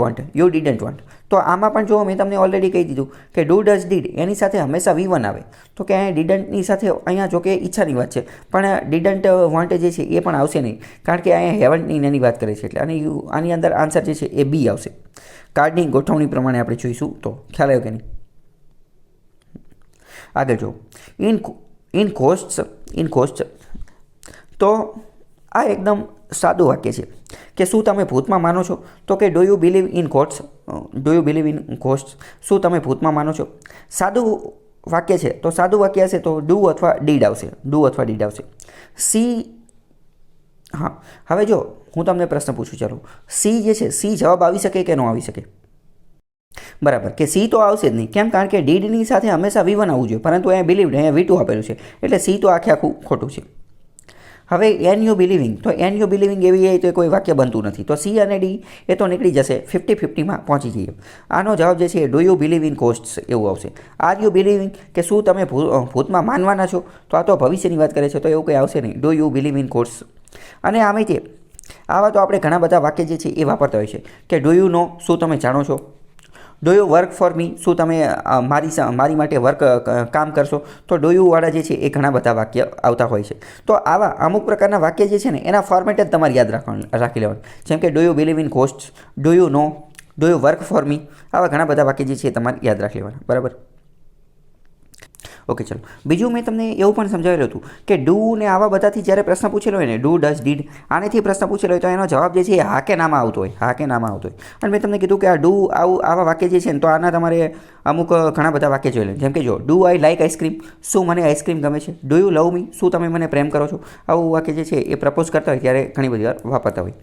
want. તો આમાં પણ જો મેં તમને ઓલરેડી કહી દીધું કે ડુ, ડઝ, ડીડ એની સાથે હંમેશા V1 આવે. તો કે અહીંયા ડીડન્ટની સાથે અહીંયા જો કે ઈચ્છાની વાત છે, પણ ડીડન્ટ વોન્ટ જે છે એ પણ આવશે નહીં, કારણ કે અહીંયા હેવન્ટની એની વાત કરે છે. એટલે આની અંદર આન્સર જે છે એ બી આવશે. કાર્ડની ગોઠવણી પ્રમાણે આપણે જોઈશું તો. ખ્યાલ આવ્યો કે નહીં? આગળ જો. ઇન કોસ્ટ તો આ એકદમ સાદું વાક્ય છે કે શું તમે ભૂતમાં માનો છો? તો કે do you believe in ghost. શું તમે ભૂતમાં માનો છો? સાદું વાક્ય છે, તો સાદું વાક્ય હશે તો ડુ અથવા ડીડ આવશે. સી, હા હવે જો હું તમને પ્રશ્ન પૂછું, ચાલો સી જે છે, સી જવાબ આવી શકે કે ન આવી શકે? બરાબર, કે સી તો આવશે જ નહીં. કેમ? કારણ કે ડીડની સાથે હંમેશા V1 આવવું જોઈએ, પરંતુ અહીંયા બિલીવડ, અહીંયા V2 આપેલું છે, એટલે સી તો આખું ખોટું છે. હવે એન યુ બિલીવિંગ એવી હોય તો કોઈ વાક્ય બનતું નથી. તો સી અને ડી એ તો નીકળી જશે, 50-50માં પહોંચી જઈએ. આનો જવાબ જે છે do you believe in cost એવું આવશે. આર યુ બિલીવિંગ કે શું તમે ભૂતમાં માનવાના છો? તો આ તો ભવિષ્યની વાત કરે છે, તો એવું કંઈ આવશે નહીં. Do you believe in cost. અને આમે તે આવા તો આપણે ઘણા બધા વાક્ય જે છે એ વાપરતા હોય છે કે ડુ યુ નો, શું તમે જાણો છો? Do you work for me, શું તમે મારી માટે કામ કરશો? તો ડુ યુવાળા જે છે એ ઘણા બધા વાક્ય આવતા હોય છે. તો આવા અમુક પ્રકારના વાક્ય જે છે ને એના ફોર્મેટ જ તમારે યાદ રાખી લેવાનું. જેમ કે do you believe in cost, do you know, do you work for me, આવા ઘણા બધા વાક્ય જે છે એ તમારે યાદ રાખી લેવાના. બરાબર. ઓકે, ચલો બીજું મેં તમને એવું પણ સમજાવેલું હતું કે ડુ ને આવા બધાથી જ્યારે પ્રશ્ન પૂછેલો હોય ને, ડુ, ડઝ, ડીડ, આનેથી પ્રશ્ન પૂછેલો હોય તો એનો જવાબ જે છે એ હા કે નામાં આવતો હોય. અને મેં તમને કીધું કે આ ડુ આવા વાક્ય જે છે ને તો આના તમારે અમુક ઘણા બધા વાક્ય જોઈ લે. જેમ કે જો ડુ આઈ લાઇક આઈસ્ક્રીમ, શું મને આઈસ્ક્રીમ ગમે છે? ડુ યુ લવ મી, શું તમે મને પ્રેમ કરો છો? આવું વાક્ય જે છે એ પ્રપોઝ કરતા હોય ત્યારે ઘણી બધી વાર વાપરતા હોય.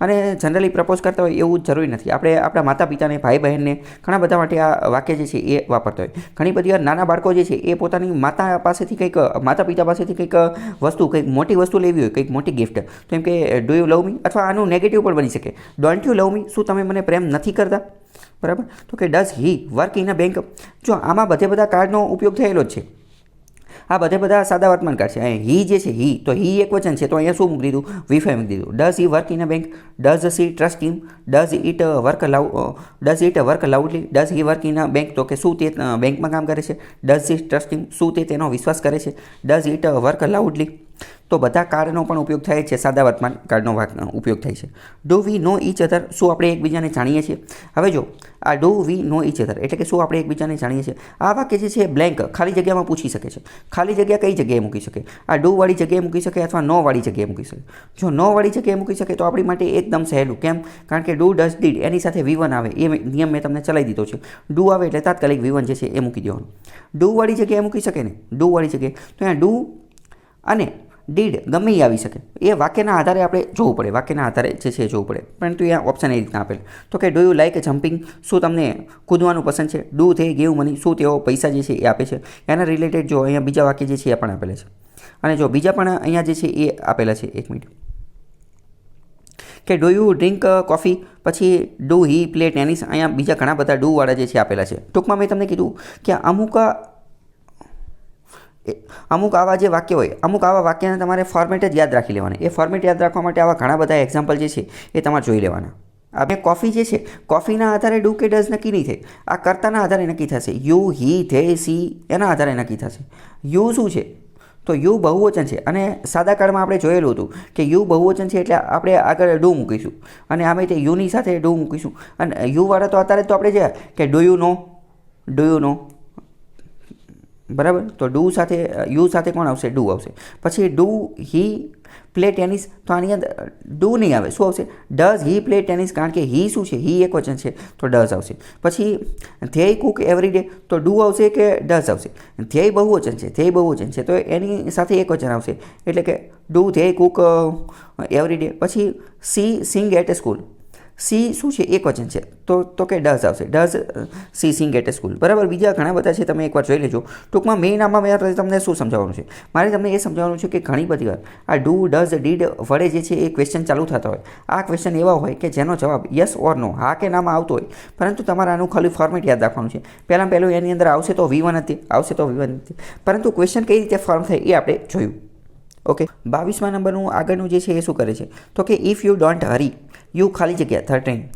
અને જનરલી પ્રપોઝ કરતા હોય એવું જરૂરી નથી. આપણે આપણા માતા પિતાને, ભાઈ બહેનને ઘણા બધા માટે આ વાક્ય જે છે એ વાપરતા હોય. ઘણી બધી વાર નાના બાળકો જે છે એ પોતાની માતા પિતા પાસેથી કંઈક મોટી વસ્તુ લેવી હોય, કંઈક મોટી ગિફ્ટ, તો એમ કે ડુ યુ લવ મી, અથવા આનું નેગેટિવ પણ બની શકે, ડોન્ટ યુ લવ મી, શું તમે મને પ્રેમ નથી કરતા? બરાબર. તો કે does he work in a bank. જો આમાં બધા કાર્ડનો ઉપયોગ થયેલો જ છે. આ બધા સાદા વર્તમાન કાળ છે. અહીંયા હી જે છે, હી તો હી એક વચન છે, તો અહીંયા શું મૂકી દીધું? V5 મૂકી દીધું. Does he work in a bank, does she trust him, does it work loudly, does he work in a bank, તો કે શું તે બેંકમાં કામ કરે છે? ડઝ હી ટ્રસ્ટ હિમ, શું તે તેનો વિશ્વાસ કરે છે? Does it work loudly. તો બધા કાળનો પણ ઉપયોગ થાય છે, સાદા વર્તમાન કાળનો ઉપયોગ થાય છે. Do we no each other, શું આપણે એકબીજાને જાણીએ છીએ? હવે જો આ do we no each other એટલે કે શું આપણે એકબીજાને જાણીએ છીએ? આ વાક્ય જે છે બ્લેન્ક ખાલી જગ્યામાં પૂછી શકે છે. ખાલી જગ્યા કઈ જગ્યાએ મૂકી શકે? આ ડુ વાળી જગ્યાએ મૂકી શકે અથવા નો વાળી જગ્યાએ મૂકી શકે. જો નો વાળી જગ્યાએ મૂકી શકે તો આપણી માટે એકદમ સહેલું. કેમ? કારણ કે ડુ ડઝ ડીડ એની સાથે V1 આવે એ નિયમ મેં તમને ચલાવી દીધો છે. ડુ આવે એટલે તાત્કાલિક V1 જે છે એ મૂકી દેવાનું. ડુ વાળી જગ્યાએ મૂકી શકે ને, ડુ વાળી જગ્યાએ, તો અહીંયા ડુ અને ડીડ ગમે એ આવી શકે. એ વાક્યના આધારે આપણે જોવું પડે, વાક્યના આધારે જે છે એ જોવું પડે. પરંતુ અહીંયા ઓપ્શન એ રીતના આપેલ તો કે ડુ યુ લાઇક જમ્પિંગ, શું તમને કૂદવાનું પસંદ છે? ડુ ધે ગીવ મની, શું તેઓ પૈસા જે છે એ આપે છે? એના રિલેટેડ જો અહીંયા બીજા વાક્ય જે છે એ પણ આપેલા છે. અને જો બીજા પણ અહીંયા જે છે એ આપેલા છે. એક મિનિટ કે ડુ યુ ડ્રિંક કોફી, પછી ડુ હી પ્લે ટેનિસ. અહીંયા બીજા ઘણા બધા ડુ વાળા જે છે આપેલા છે. ટૂંકમાં મેં તમને કીધું કે અમુક આવા જે વાક્ય હોય, અમુક આવા વાક્યને તમારે ફોર્મેટ જ યાદ રાખી લેવાના. એ ફોર્મેટ યાદ રાખવા માટે આવા ઘણા બધા એક્ઝામ્પલ જે છે એ તમારે જોઈ લેવાના. આપણે કોફી જે છે, કોફીના આધારે ડુ કે ડઝ નક્કી નહીં થાય. આ કર્તાના આધારે નક્કી થશે. યુ, હી, ધે, સી એના આધારે નક્કી થશે. યુ શું છે? તો યુ બહુવચન છે અને સાદા કાળમાં આપણે જોયેલું હતું કે યુ બહુવચન છે એટલે આપણે આગળ ડુ મૂકીશું અને આમે તે યુની સાથે ડુ મૂકીશું. અને યુવાળા તો અત્યારે તો આપણે જે કે do you know, do you know, બરાબર. તો ડુ સાથે યુ સાથે કોણ આવશે? ડુ આવશે. પછી ડુ હી પ્લે ટેનિસ, તો આની અંદર ડુ નહીં આવે, શું આવશે? ડઝ હી પ્લે ટેનિસ, કારણ કે હી શું છે? હી એક વચન છે તો ડઝ આવશે. પછી ધ્યેય કુક એવરી ડે, તો ડુ આવશે કે ડઝ આવશે? ધ્યેય બહુવચન છે, ધ્યેય બહુવચન છે તો એની સાથે એક વચન આવશે એટલે કે do they cook every day. પછી she sing at school, she શું છે? એક વચન છે તો કે ડઝ આવશે. Does she sing at school, બરાબર. બીજા ઘણા બધા છે, તમે એકવાર જોઈ લેજો. ટૂંકમાં મેઇન આમાં મેં તમને શું સમજાવવાનું છે? મારે તમને એ સમજાવવાનું છે કે ઘણી બધી વાર આ ડુ ડઝ ડીડ વડે જે છે એ ક્વેશ્ચન ચાલુ થતા હોય. આ ક્વેશ્ચન એવા હોય કે જેનો જવાબ યસ ઓર નો, હા કે નામાં આવતો હોય, પરંતુ તમારે આનું ખાલી ફોર્મેટ યાદ રાખવાનું છે. પહેલું એની અંદર આવશે તો V1 હતી, આવશે તો V1 હતી, પરંતુ ક્વેશ્ચન કઈ રીતે ફોર્મ થાય એ આપણે જોયું. ઓકે. 22મા નંબરનું આગળનું જે છે એ શું કરે છે? તો કે if you don't Hari you ખાલી જગ્યા 13.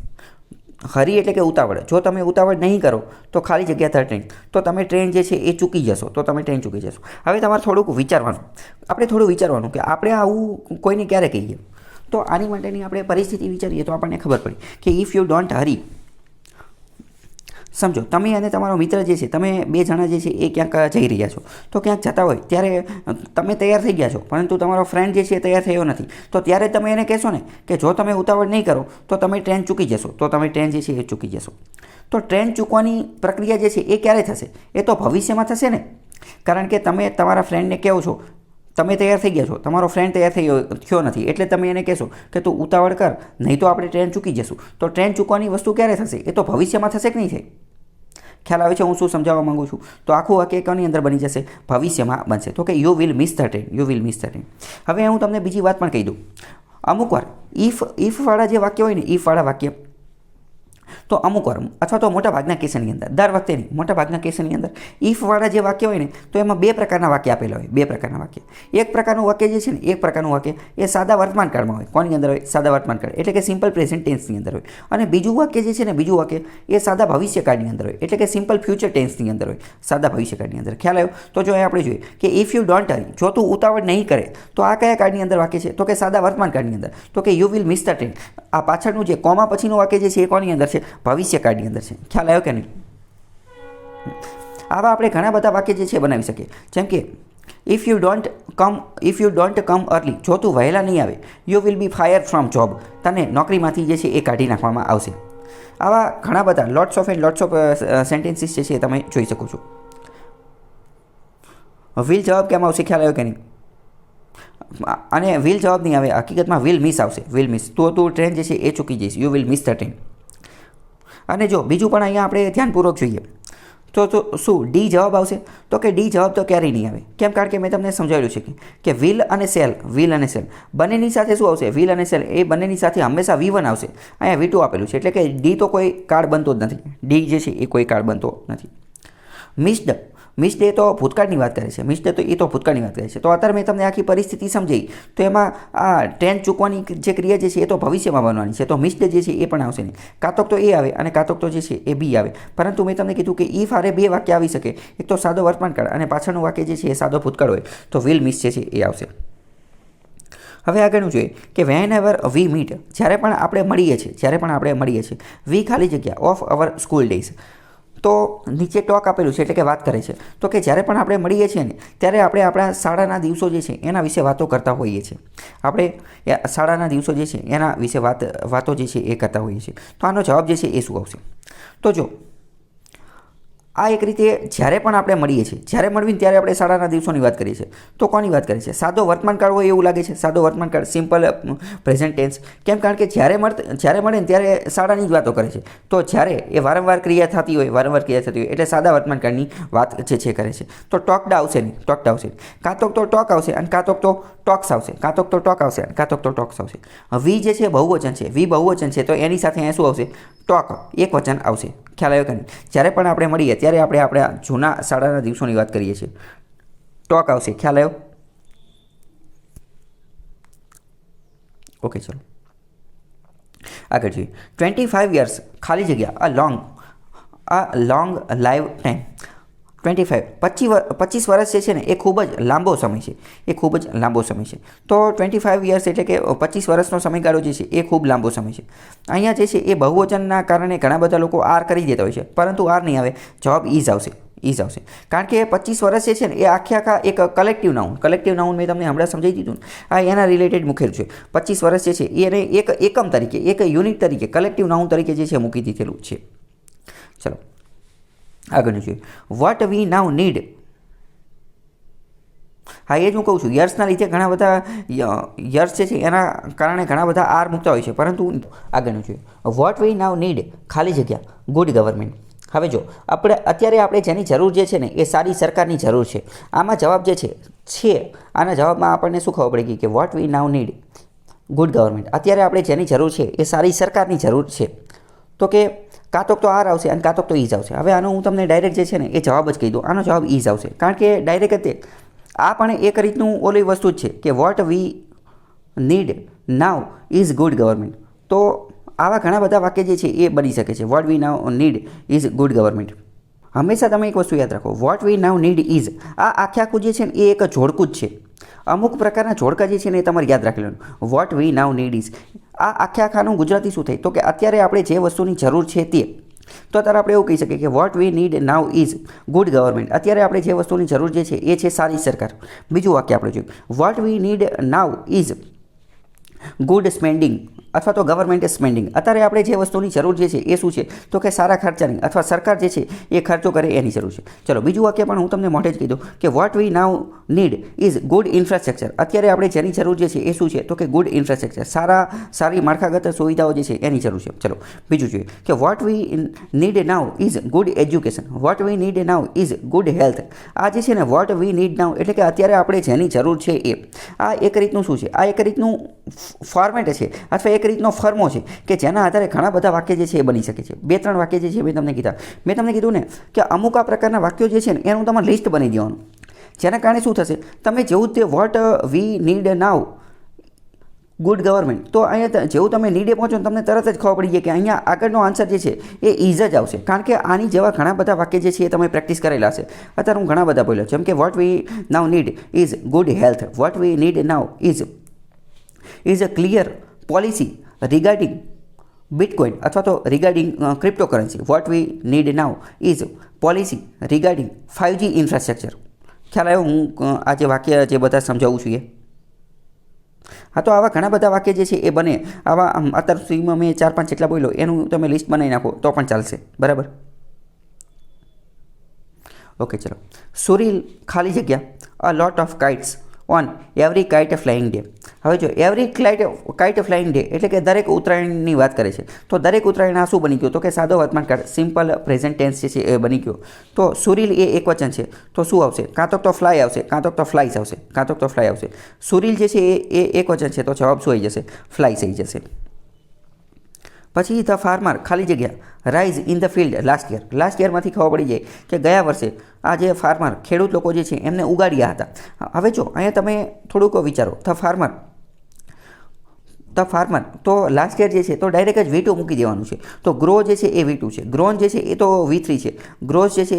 હરી એટલે કે ઉતાવળ. જો તમે ઉતાવળ નહીં કરો તો ખાલી જગ્યા 13, તો તમે ટ્રેન જે છે એ ચૂકી જશો, તો તમે ટ્રેન ચૂકી જશો. હવે તમારે થોડુંક વિચારવાનું, આપણે થોડું વિચારવાનું કે આપણે આવું કોઈને ક્યારે કહીએ. તો આની માટેની આપણે પરિસ્થિતિ વિચારીએ તો આપણને ખબર પડી કે ઇફ યુ ડોન્ટ હરી, સમજો તમે અને તમારો મિત્ર જે છે, તમે બે જણા જે છે એ ક્યાંક જઈ રહ્યા છો. તો ક્યાંક જતા હોય ત્યારે તમે તૈયાર થઈ ગયા છો, પરંતુ તમારો ફ્રેન્ડ જે છે એ તૈયાર થયો નથી. તો ત્યારે તમે એને કહેશો ને કે જો તમે ઉતાવળ નહીં કરો તો તમે ટ્રેન ચૂકી જશો, તો તમે ટ્રેન જે છે એ ચૂકી જશો. તો ટ્રેન ચૂકવાની પ્રક્રિયા જે છે એ ક્યારે થશે? એ તો ભવિષ્યમાં થશે ને, કારણ કે તમે તમારા ફ્રેન્ડને કહો છો તમે તૈયાર થઈ ગયા છો, તમારો ફ્રેન્ડ તૈયાર થયો નથી, એટલે તમે એને કહેશો કે તું ઉતાવળ કર, નહીં તો આપણે ટ્રેન ચૂકી જશું. તો ટ્રેન ચૂકવાની વસ્તુ ક્યારે થશે? એ તો ભવિષ્યમાં થશે કે નહીં થાય? ખ્યાલ આવે છે હું શું સમજાવવા માંગુ છું? તો આખું વાક્ય કોની અંદર બની જશે? ભવિષ્યમાં બનશે. તો કે you will miss the train, you will miss the train. હવે હું તમને બીજી વાત પણ કહી દઉં. અમુક વાર ઇફવાળા જે વાક્ય હોય ને, ઇફવાળા વાક્ય, તો અમુક વાર અથવા તો મોટાભાગના કેસની અંદર, દર વખતે નહીં, મોટાભાગના કેસની અંદર ઇફવાળા જે વાક્ય હોય ને તો એમાં બે પ્રકારના વાક્ય આપેલા હોય. બે પ્રકારના વાક્ય. એક પ્રકારનું વાક્ય જે છે ને, એક પ્રકારનું વાક્ય એ સાદા વર્તમાન કાળમાં હોય. કોની અંદર હોય? સાદા વર્તમાન કાળ એટલે કે સિમ્પલ પ્રેઝન્ટ ટેન્સની અંદર હોય. અને બીજું વાક્ય જે છે ને, બીજું વાક્ય એ સાદા ભવિષ્યકાળની અંદર હોય, એટલે કે સિમ્પલ ફ્યુચર ટેન્સની અંદર હોય, સાદા ભવિષ્યકાળની અંદર. ખ્યાલ આવ્યો? તો જો આપણે જોઈએ કે ઇફ યુ ડોન્ટ હરી, જો તું ઉતાવળ નહીં કરે, તો આ કયા કાળની અંદર વાક્ય છે? તો કે સાદા વર્તમાન કાળની અંદર. તો કે you will miss the train, આ પાછળનું જે કોમા પછીનું વાક્ય જે છે એ કોની અંદર છે? ભવિષ્યકાળની અંદર છે. ખ્યાલ આવ્યો કે નહીં? આવા આપણે ઘણા બધા વાક્ય જે છે બનાવી શકીએ. જેમ કે if you don't come early, જો તું વહેલા નહીં આવે, you will be fire from job, તને નોકરીમાંથી જે છે એ કાઢી નાખવામાં આવશે. આવા ઘણા બધા લોટ્સ ઓફ સેન્ટેન્સીસ જે છે એ તમે જોઈ શકો છો. વિલ જવાબ કેમ આવશે? ખ્યાલ આવ્યો કે નહીં? અને વિલ જવાબ નહીં આવે, હકીકતમાં વિલ મિસ આવશે. વિલ મિસ, તો તું ટ્રેન જે છે એ ચૂકી જઈશ, you will miss the train. અને જો બીજું પણ અહીંયા આપણે ધ્યાનપૂર્વક જોઈએ તો શું ડી જવાબ આવશે? તો કે ડી જવાબ તો ક્યારેય નહીં આવે. કેમ? કારણ કે મેં તમને સમજાવ્યું છે કે વિલ અને સેલ બંનેની સાથે શું આવશે? વિલ અને સેલ એ બંનેની સાથે હંમેશા V1 આવશે. અહીંયા V2 આપેલું છે એટલે કે ડી તો કોઈ કાળ બનતો જ નથી. ડી જે છે એ કોઈ કાળ બનતો નથી. મિસ્ડ એ તો ભૂતકાળની વાત કરે છે. મિસ્ડ તો એ તો ભૂતકાળની વાત કરે છે. તો અત્યારે મેં તમને આખી પરિસ્થિતિ સમજાવી, તો એમાં આ ટ્રેન ચૂકવાની જે ક્રિયા જે છે એ તો ભવિષ્યમાં બનવાની છે. તો મિસ્ડ જે છે એ પણ આવશે નહીં. કાં તો એ આવે અને કાં તો જે છે એ બી આવે. પરંતુ મેં તમને કીધું કે ઇફ આરે બે વાક્ય આવી શકે. એક તો સાદો વર્તમાન કાળ અને પાછળનું વાક્ય જે છે એ સાદો ભૂતકાળ હોય, તો વિલ મિસ જે છે એ આવશે. હવે આગળનું જોઈએ કે વેન એવર વી મીટ, જ્યારે પણ આપણે મળીએ છીએ વી ખાલી જગ્યા ઓફ અવર સ્કૂલ ડેઝ. તો નીચે ટોક આપેલું છે એટલે કે વાત કરે છે. તો કે જ્યારે પણ આપણે મળીએ છીએ ને ત્યારે આપણે આપણા શાળાના દિવસો જે છે એના વિશે વાતો કરતા હોઈએ છીએ. આપણે શાળાના દિવસો જે છે એના વિશે વાતો જે છે એ કરતા હોઈએ છીએ. તો આનો જવાબ જે છે એ શું આવશે? તો જો આ એક રીતે જ્યારે પણ આપણે મળીએ છીએ, જ્યારે મળીને ત્યારે આપણે શાળાના દિવસોની વાત કરીએ છીએ. તો કોની વાત કરીએ છીએ? સાદો વર્તમાનકાળ હોય એવું લાગે છે. સાદો વર્તમાનકાળ, સિમ્પલ પ્રેઝન્ટ ટેન્સ. કેમ? કારણ કે જ્યારે મળે ને ત્યારે શાળાની જ વાતો કરે છે. તો જ્યારે એ વારંવાર ક્રિયા થતી હોય એટલે સાદા વર્તમાનકાળની વાત જે છે કરે છે. તો ટોક્ડ આવશે નહીં. કાં તો ટોક આવશે અને કાં તો ટોક્સ આવશે. ટોક્સ આવશે. વી જે છે બહુવચન છે. તો એની સાથે અહીંયા શું આવશે? ટોક એક વચન આવશે. ખ્યાલ આવ્યો કે નહીં? જ્યારે પણ આપણે મળીએ ત્યારે આપણે આપણા જૂના શાળાના દિવસોની વાત કરીએ છીએ. ટોક આવશે. ખ્યાલ આવ્યો? ઓકે, ચલો આગળ જોઈએ. 25 યર્સ ખાલી જગ્યા અ લોંગ લાઈવ ટાઈમ. 25 વર્ષ જે છે ને એ ખૂબ જ લાંબો સમય છે. તો 25 યર્સ એટલે કે 25 વર્ષનો સમયગાળો જે છે એ ખૂબ લાંબો સમય છે. અહીંયા જે છે એ બહુવચનના કારણે ઘણા બધા લોકો આર કરી દેતા હોય છે, પરંતુ આર નહીં આવે, જવાબ ઇઝ આવશે. કારણ કે 25 વર્ષ જે છે ને એ આખા એક કલેક્ટિવ નાઉન મેં તમને હમણાં સમજાવી દીધું ને, આ એના રિલેટેડ મૂકેલું છે. 25 વર્ષ જે છે એને એક એકમ તરીકે, એક યુનિટ તરીકે, કલેક્ટિવ નાઉન તરીકે જે છે મૂકી દીધેલું છે. ચલો આગળનું જોઈએ. What we now need. હા, એ જ હું કહું છું, યર્સના લીધે ઘણા બધા યર્સ જે છે એના કારણે ઘણા બધા આર મૂકતા હોય છે, પરંતુ આગળનું જોઈએ. વોટ વી નાઉ નીડ ખાલી જગ્યા ગુડ ગવર્મેન્ટ. હવે જો અત્યારે આપણે જેની જરૂર જે છે ને એ સારી સરકારની જરૂર છે. આમાં જવાબ જે છે આના જવાબમાં આપણને શું ખબર પડી ગઈ કે what we now need good government. અત્યારે આપણે જેની જરૂર છે એ સારી સરકારની જરૂર છે. તો કે કાં તો આર આવશે અને કાં તો ઇઝ આવશે. હવે આનો હું તમને ડાયરેક્ટ જે છે ને એ જવાબ જ કહી દઉં. આનો જવાબ ઇઝ આવશે, કારણ કે ડાયરેક્ટ આ પણ એક રીતનું ઓલી વસ્તુ જ છે કે what we need now is good government. તો આવા ઘણા બધા વાક્ય જે છે એ બની શકે છે. What we now need is good government. હંમેશા તમે એક વસ્તુ યાદ રાખો, what we now need is, આ આખું જે છે ને એ એક જોડકું જ છે. અમુક પ્રકારના જોડકા જે છે ને એ તમારે યાદ રાખી લેવાનું. What we now need is, આ આખાનું ગુજરાતી શું થાય? તો કે અત્યારે આપણે જે વસ્તુની જરૂર છે તે. તો અત્યારે આપણે એવું કહી શકીએ કે what we need now is good government. અત્યારે આપણે જે વસ્તુની જરૂર જે છે એ છે સારી સરકાર. બીજું વાક્ય આપણે જોઈએ. What we need now is good spending અથવા તો ગવર્મેન્ટ સ્પેન્ડિંગ. અત્યારે આપણે જે વસ્તુની જરૂર જે છે એ શું છે? તો કે સારા ખર્ચાની અથવા સરકાર જે છે એ ખર્ચો કરે એની જરૂર છે. ચલો બીજું વાક્ય પણ હું તમને મોઢે જ કહી દઉં કે what we now need is good infrastructure. અત્યારે આપણે જેની જરૂર જે છે એ શું છે? તો કે ગુડ ઇન્ફ્રાસ્ટ્રક્ચર, સારી માળખાગત સુવિધાઓ જે છે એની જરૂર છે. ચલો બીજું જોઈએ કે what we need now is good education. What we need now is good health. આ જે છે ને વોટ વી નીડ નાવ એટલે કે અત્યારે આપણે જેની જરૂર છે એ. આ એક રીતનું શું છે? આ એક રીતનું ફોર્મેટ છે અથવા એક રીતનો ફર્મો છે કે જેના આધારે ઘણા બધા વાક્ય જે છે એ બની શકે છે. 2-3 વાક્ય જે છે મેં તમને કીધું ને કે અમુક આ પ્રકારના વાક્યો જે છે ને એનું તમારે લિસ્ટ બની દેવાનું. જેના કારણે શું થશે? તમે જેવું તે what we need now good government, તો અહીંયા જેવું તમે નીડે પહોંચો ને તમને તરત જ ખબર પડી જાય કે અહીંયા આગળનો આન્સર જે છે એ ઇઝ જ આવશે. કારણ કે આની જેવા ઘણા બધા વાક્ય જે છે એ તમે પ્રેક્ટિસ કરેલા હશે. અત્યારે હું ઘણા બધા બોલ્યો, જેમ કે what we now need is good health. What we need now is a clear policy regarding bitcoin અથવા તો regarding cryptocurrency. What we need now is policy regarding 5G infrastructure. ખ્યાલ આવ્યો હું આ જે વાક્ય જે બધા સમજાવું છું એ? હા, તો આવા ઘણા બધા વાક્ય જે છે એ બને. આવા અત્યાર સુધીમાં મેં 4-5 જેટલા બોલ્યો એનું તમે લિસ્ટ બનાવી નાખો તો પણ ચાલશે. બરાબર? ઓકે, ચલો. સુરીલ ખાલી જગ્યા a lot of kites on every kite flying day. હવે જો એવરી કાઇટ ફ્લાઇંગ ડે એટલે કે દરેક ઉત્તરાયણની વાત કરે છે. તો દરેક ઉત્તરાયણ આ શું બની ગયો? તો કે સાદો વર્તમાનકાળ, સિમ્પલ પ્રેઝન્ટ ટેન્સ જે છે એ બની ગયો. તો સુરીલ એ એક વચન છે, તો શું આવશે? કાં તો ફ્લાય આવશે, કાં તો ફ્લાઇસ આવશે. સુરીલ જે છે એ એક વચન છે, તો જવાબ શું આવી જશે? ફ્લાઇસ આવી જશે. પછી ધ ફાર્મર ખાલી જગ્યા rice in the field last યરમાંથી ખબર પડી જાય કે ગયા વર્ષે આ જે ફાર્મર ખેડૂત લોકો જે છે એમને ઉગાડ્યા હતા. હવે જો અહીંયા તમે થોડુંક વિચારો. ધ ફાર્મર તો લાસ્ટ યર જે છે તો ડાયરેક્ટ જ V2 મૂકી દેવાનું છે. તો ગ્રો જે છે એ V2 છે, ગ્રોન જે છે એ તો V3 છે, ગ્રોસ જે છે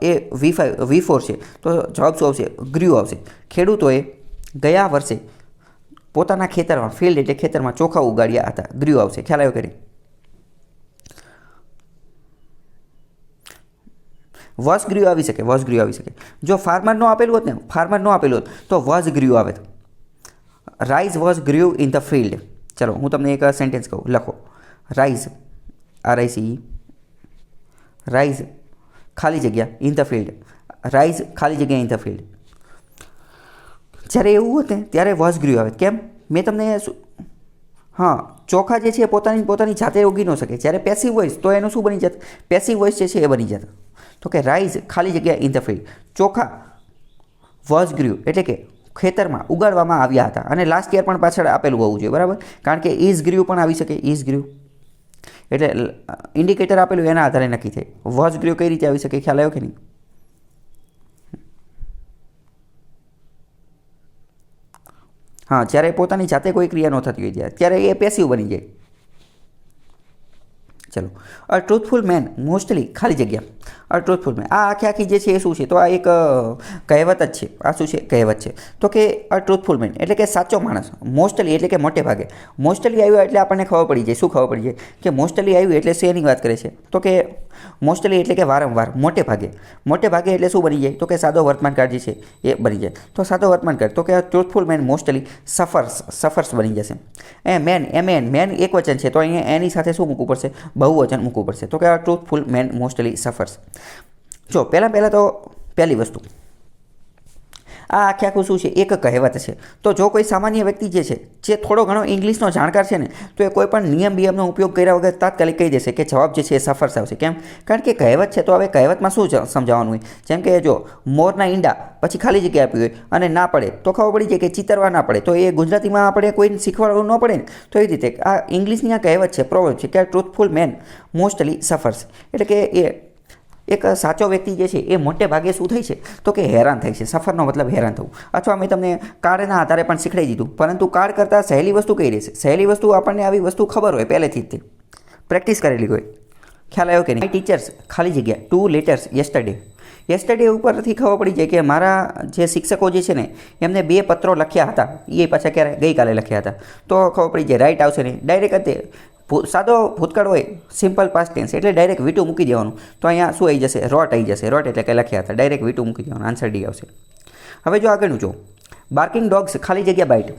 એ V4 છે. તો જવાબ શું આવશે? ગ્રીવ આવશે. ખેડૂતોએ ગયા વર્ષે પોતાના ખેતરમાં, ફિલ્ડ એટલે ખેતરમાં ચોખા ઉગાડ્યા હતા. ગ્રીવ આવશે. ખ્યાલ આવ્યો કે નહીં? વોઝ ગ્રીવ આવી શકે, વોઝ ગ્રીવ આવી શકે. જો ફાર્મર નો આપેલું હોત ને, ફાર્મર નો આપેલું હોત તો વોઝ ગ્રીવ આવે. Rice was grieve in the field. ચલો હું તમને એક સેન્ટેન્સ કહું, લખો. રાઈઝ, RICE, રાઈઝ ખાલી જગ્યા ઇન ધ ફિલ્ડ, રાઈઝ ખાલી જગ્યા ઇન ધ ફિલ્ડ. જ્યારે એવું હોત ને ત્યારે વોઝ ગ્રીવ આવે. કેમ? મેં તમને હા, ચોખા જે છે પોતાની જાતે ઉગી ન શકે. જ્યારે પેસિવ વોઇસ તો એનું શું બની જાત? પેસિવ વોઇસ જે છે એ બની જાત. તો કે રાઈઝ ખાલી જગ્યા ઇન ધ ફિલ્ડ, ચોખા વોઝ ગ્રીવ એટલે કે ખેતરમાં ઉગાડવામાં આવ્યા હતા. અને લાસ્ટ યર પણ પાછળ આપેલું હોવું જોઈએ, બરાબર? કારણ કે ઇઝ ગ્રીવ પણ આવી શકે. ઇઝ ગ્રીવ એટલે ઇન્ડિકેટર આપેલું એના આધારે નક્કી થાય. વોઝ ગ્રીવ કઈ રીતે આવી શકે? ખ્યાલ આવ્યો કે નહીં? હા, જ્યારે પોતાની જાતે કોઈ ક્રિયા ન થતી હોય ત્યારે એ પેસિવ બની જાય. ચલો, અ ટ્રુથફુલ મેન મોસ્ટલી ખાલી જગ્યા. અ ટ્રુથફુલ મેન, આ આખી જે છે એ શું છે? તો આ એક કહેવત જ છે. આ શું છે? કહેવત છે. તો કે અ ટ્રુથફુલ મેન એટલે કે સાચો માણસ. મોસ્ટલી એટલે કે મોટે ભાગે. મોસ્ટલી આવ્યો એટલે આપણને ખબર પડી જાય. શું ખબર પડી જાય? કે મોસ્ટલી આવ્યું એટલે શેની વાત કરે છે? તો કે મોસ્ટલી એટલે કે વારંવાર, મોટે ભાગે. મોટે ભાગે એટલે શું બની જાય? તો કે સાદો વર્તમાનકાળ જે છે એ બની જાય. તો સાદો વર્તમાનકાળ તો કે ટ્રુથફુલ મેન મોસ્ટલી સફર્સ બની જશે. મેન એક વચન છે તો અહીંયા એની સાથે શું મૂકવું પડશે? બહુવચન મૂકવું પડશે. તો કે આ ટ્રુથફુલ મેન મોસ્ટલી સફર્સ. જો પહેલાં તો પહેલી વસ્તુ, આ આખું શું છે? એક કહેવત છે. તો જો કોઈ સામાન્ય વ્યક્તિ જે છે જે થોડો ઘણો ઇંગ્લિશનો જાણકાર છે ને, તો એ કોઈ પણ નિયમ બિયમનો ઉપયોગ કર્યા વગર તાત્કાલિક કહી દેશે કે જવાબ જે છે એ સફર્સ આવશે. કેમ? કારણ કે કહેવત છે. તો હવે કહેવતમાં શું સમજાવવાનું હોય? જેમ કે જો મોરના ઈંડા પછી ખાલી જગ્યા આપી હોય અને ના પડે તો ખબર પડી જાય કે ચિતરવા ના પડે. તો એ ગુજરાતીમાં આપણે કોઈને શીખવાડવું ન પડે ને, તો એ રીતે આ ઇંગ્લિશની આ કહેવત છે, પ્રોવર્બ છે કે ટ્રુથફુલ મેન મોસ્ટલી સફર્સ. એટલે કે એક સાચો વ્યક્તિ જે છે એ મોટે ભાગે શું થાય છે? તો કે હેરાન થાય છે. સફરનો મતલબ હેરાન થવું. અથવા મેં તમને કાર્ડના આધારે પણ શીખવાડી દીધું, પરંતુ કાર્ડ કરતાં સહેલી વસ્તુ કઈ રહેશે? સહેલી વસ્તુ આપણને આવી વસ્તુ ખબર હોય પહેલેથી જ, પ્રેક્ટિસ કરેલી હોય. ખ્યાલ આવ્યો કે નહીં? ટીચર્સ ખાલી જગ્યા 2 લેટર્સ યસ્ટરડે ઉપરથી ખબર પડી જાય કે મારા જે શિક્ષકો જે છે ને એમને 2 પત્રો લખ્યા હતા. એ પાછા ક્યારે? ગઈકાલે લખ્યા હતા. તો ખબર પડી જાય રાઈટ આવશે નહીં. ડાયરેક્ટ સાદો ભૂતકાળ હોય, સિમ્પલ પાસ્ટ ટેન્સ એટલે ડાયરેક્ટ V2 મૂકી દેવાનું. તો અહીંયા શું આવી જશે? રોટ આવી જશે. રોટ એટલે કે લખ્યા હતા. ડાયરેક્ટ V2 મૂકી દેવાનું. આન્સર D આવશે. હવે જો આગળનું જો, બાર્કિંગ ડોગ્સ ખાલી જગ્યા બાઇટ.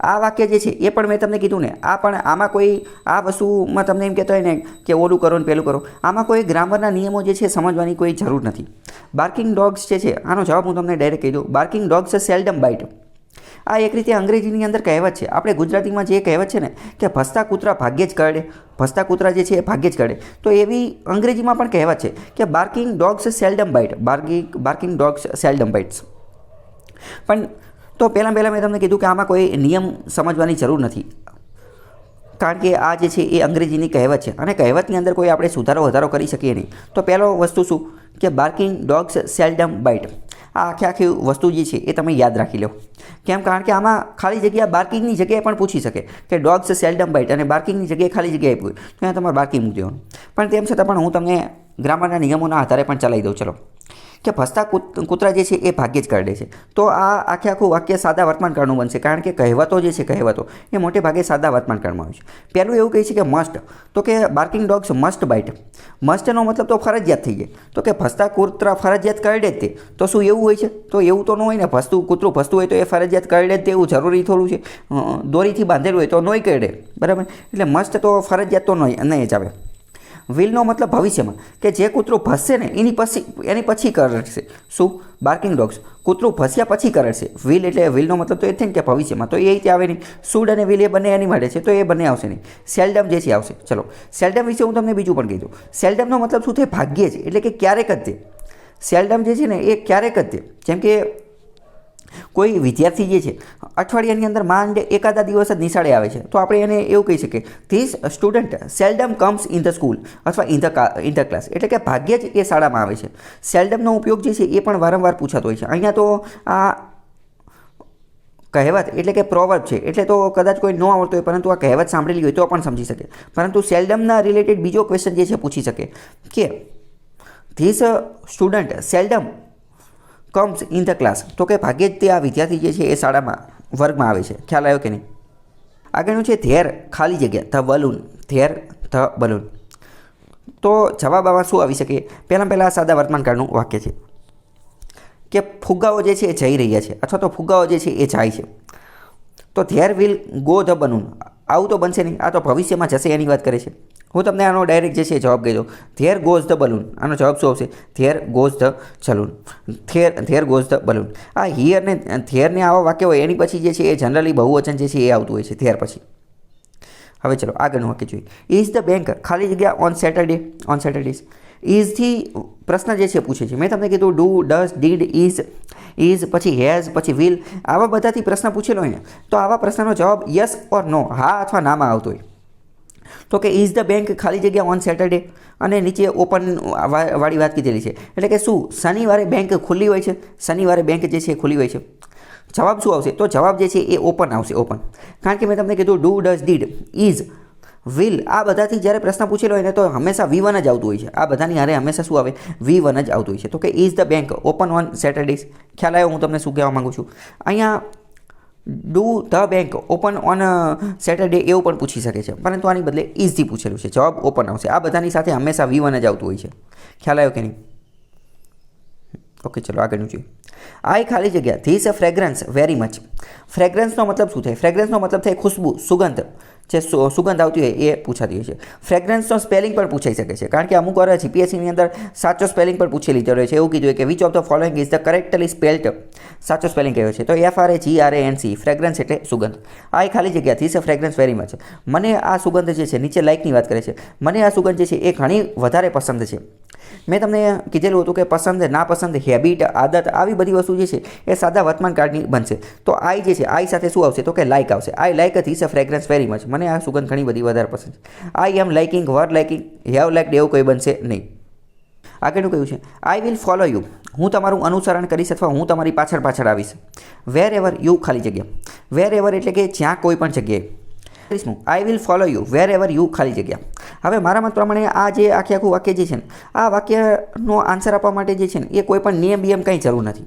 આ વાક્ય જે છે એ પણ મેં તમને કીધું ને, આ પણ આમાં કોઈ આ વસ્તુમાં તમને એમ કહેતો હોય ને કે ઓલું કરો ને પેલું કરો, આમાં કોઈ ગ્રામરના નિયમો જે છે સમજવાની કોઈ જરૂર નથી. બાર્કિંગ ડોગ્સ જે છે આનો જવાબ હું તમને ડાયરેક્ટ કહી દઉં. Barking dogs seldom bite. આ એક રીતે અંગ્રેજીની અંદર કહેવત છે. આપણે ગુજરાતીમાં જે કહેવત છે ને કે ભસતા કૂતરા ભાગ્યે જ કરડે, ભસતા કૂતરા જે છે એ ભાગ્યે જ કરડે, તો એવી અંગ્રેજીમાં પણ કહેવત છે કે barking dogs seldom bite. Barking dogs seldom bites. પણ તો પહેલાં મેં તમને કીધું કે આમાં કોઈ નિયમ સમજવાની જરૂર નથી, કારણ કે આ જે છે એ અંગ્રેજીની કહેવત છે અને કહેવતની અંદર કોઈ આપણે સુધારો વધારો કરી શકીએ નહીં. તો પહેલો વસ્તુ શું કે બાર્કિંગ ડોગ્સ સેલ્ડમ બાઇટ. આ આખી વસ્તુ જે છે એ તમે યાદ રાખી લો. કેમ? કારણ કે આમાં ખાલી જગ્યા બાર્કિંગની જગ્યાએ પણ પૂછી શકે કે ડોગ્સ સેલ્ડમ બાઇટ અને બાર્કિંગની જગ્યાએ ખાલી જગ્યાએ આપ્યું તો અહીંયા તમારે બાર્કિંગ મૂકી દેવાનું. પણ તેમ છતાં પણ હું તમને ગ્રામરના નિયમોના આધારે પણ ચલાવી દઉં. ચલો, કે ભસતા કૂતરા જે છે એ ભાગ્યે જ કરડે છે. તો આ આખું વાક્ય સાદા વર્તમાનકાળનું બનશે, કારણ કે કહેવતો જે છે કહેવતો એ મોટે ભાગે સાદા વર્તમાનકાળમાં આવે છે. પહેલું એવું કહે છે કે મસ્ટ. તો કે બાર્કિંગ ડોગ્સ મસ્ટ બાઇટ. મસ્ટનો મતલબ તો ફરજિયાત થઈ જાય. તો કે ભસતા કૂતરા ફરજિયાત કરડે જ તે. તો શું એવું હોય છે? તો એવું તો ન હોય ને. કૂતરું ભસતું હોય તો એ ફરજિયાત કરડે જ તેવું જરૂરી થોડું છે? દોરીથી બાંધેલું હોય તો નોય કરડે, બરાબર? એટલે મસ્ટ તો ફરજિયાત તો નહીં જ આવે. વિલનો મતલબ ભવિષ્યમાં, કે જે કૂતરું ભસશે ને એની પછી કરડશે. શું? બાર્કિંગ ડોગ્સ કૂતરું ભસ્યા પછી કરડશે. વિલનો મતલબ તો એ થાય ને કે ભવિષ્યમાં, તો એ રીતે આવે નહીં. શુડ અને વિલ એ બંને એની માટે છે, તો એ બંને આવશે નહીં. સેલ્ડમ જે છે આવશે. ચલો, સેલ્ડમ વિશે હું તમને બીજું પણ કહી દઉં. સેલ્ડમનો મતલબ શું થાય? ભાગ્યે જ, એટલે કે ક્યારેક જ તે. સેલ્ડમ જે છે ને એ ક્યારેક જ તે. જેમ કે કોઈ વિદ્યાર્થી જે છે અઠવાડિયાની અંદર માંડ એકાદા દિવસ જ નિશાળે આવે છે, તો આપણે એને એવું કહી શકીએ this student seldom comes in the school અથવા ઇન ધ ક્લાસ. એટલે કે ભાગ્યે જ એ શાળામાં આવે છે. સેલ્ડમનો ઉપયોગ જે છે એ પણ વારંવાર પૂછાતો હોય છે. અહીંયા તો આ કહેવત એટલે કે પ્રોવર્બ છે, એટલે તો કદાચ કોઈ ન આવડતો હોય, પરંતુ આ કહેવત સાંભળેલી હોય તો પણ સમજી શકે. પરંતુ સેલ્ડમના રિલેટેડ બીજો ક્વેશ્ચન જે છે પૂછી શકે કે this student seldom comes in the class. તો કે ભાગ્યે જ તે આ વિદ્યાર્થી જે છે એ શાળામાં વર્ગમાં આવે છે. ખ્યાલ આવ્યો કે નહીં? આગળનું છે ધેર ખાલી જગ્યા the balloon, there the balloon. તો જવાબ આમાં શું આવી શકે? પહેલાં સાદા વર્તમાનકાળનું વાક્ય છે કે ફુગ્ગાઓ જે છે એ જઈ રહ્યા છે અથવા તો ફુગ્ગાઓ જે છે એ જાય છે. તો there will go the balloon, આવું તો બનશે નહીં, આ તો ભવિષ્યમાં જશે એની વાત કરે છે. હું તમને આનો ડાયરેક્ટ જે છે જવાબ કહી દઉં. ધેર ગોઝ ધ બલૂન, આનો જવાબ શું આવશે? There goes the balloon, there goes the balloon. આ હિયર ને ધેરને આવા વાક્ય હોય એની પછી જે છે એ જનરલી બહુવચન જે છે એ આવતું હોય છે ધેર પછી. હવે ચલો આગળનું વાક્ય જોઈએ. ઇઝ ધ બેંક ખાલી જગ્યા ઓન સેટરડે, ઓન સેટરડેઝ. ઇઝથી પ્રશ્ન જે છે પૂછે છે. મેં તમને કીધું ડુ, ડઝ, ડીડ, ઇઝ પછી હેઝ પછી વિલ, આવા બધાથી પ્રશ્ન પૂછેલો હોય ને તો આવા પ્રશ્નનો જવાબ યસ ઓર નો, હા અથવા નામાં આવતો હોય. તો કે ઇઝ ધ બેંક ખાલી જગ્યા ઓન સેટરડે અને નીચે ઓપન વાળી વાત કીધેલી છે. એટલે કે શું શનિવારે બેંક ખુલ્લી હોય છે? શનિવારે બેંક જે છે એ ખુલ્લી હોય છે. જવાબ શું આવશે? તો જવાબ જે છે એ ઓપન આવશે, ઓપન. કારણ કે મેં તમને કીધું do, does, did, is, will, આ બધાથી જ્યારે પ્રશ્ન પૂછેલો હોય ને તો હંમેશા V1 જ આવતું હોય છે. આ બધાની હારે હંમેશા શું આવે? V1 જ આવતું હોય છે. તો કે is the bank open on Saturdays. ખ્યાલ આવ્યો હું તમને શું કહેવા માગું છું? અહીંયા do the bank open on Saturday એવું પણ પૂછી શકે છે, પરંતુ આની બદલે ઇઝથી પૂછેલું છે. જવાબ ઓપન આવશે. આ બધાની સાથે હંમેશા V1 જ આવતું હોય છે. ખ્યાલ આવ્યો કે નહીં? ઓકે, ચલો આગળનું જોઈએ. આઈ ખાલી જગ્યા ધીસ ફ્રેગ્રન્સ વેરી મચ. ફ્રેગ્રન્સનો મતલબ શું થાય? ફ્રેગ્રન્સનો મતલબ થાય ખુશ્બુ, સુગંધ. જે સુગંધ આવતી હોય એ પૂછાતી હોય છે. ફ્રેગ્રન્સનો સ્પેલિંગ પણ પૂછાઈ શકે છે, કારણ કે અમુક વાર જીપીએસસીની અંદર સાચો સ્પેલિંગ પણ પૂછી લીધો રહે છે. એવું કીધું હોય કે which of the following is the correctly spelled, સાચો સ્પેલિંગ કયો છે? તો FRAGRANC, ફ્રેગ્રન્સ એટલે સુગંધ. આ ખાલી જગ્યા ધીસ ફ્રેગ્રન્સ વેરી મચ. મને આ સુગંધ જે છે, નીચે લાઇકની વાત કરે છે, મને આ સુગંધ જે છે એ ઘણી વધારે પસંદ છે. મેં તમને કીધેલું હતું કે પસંદ, નાપસંદ, હેબિટ, આદત, આવી બધી વસ્તુ જે છે એ સાદા વર્તમાન કાળની બનશે. તો આઈ જે છે, આઈ સાથે શું આવશે? તો કે લાઇક આવશે. I like this fragrance very much. મને આ સુગંધ ઘણી બધી વધારે પસંદ છે. I am liking, were liking, have liked એવું કંઈ બનશે નહીં. આગળનું કયું છે? આઈ વિલ ફોલો યુ, હું તમારું અનુસરણ કરીશ અથવા હું તમારી પાછળ પાછળ આવીશ. વેર એવર યુ ખાલી જગ્યા. વેર એવર એટલે કે જ્યાં કોઈ પણ જગ્યાએ. આઈ will follow you wherever you ખાલી જગ્યા. હવે મારા મત પ્રમાણે આ જે આખું વાક્ય જે છે ને, આ વાક્યનો આન્સર આપવા માટે જે છે ને એ કોઈ પણ નિયમ કંઈ જરૂર નથી.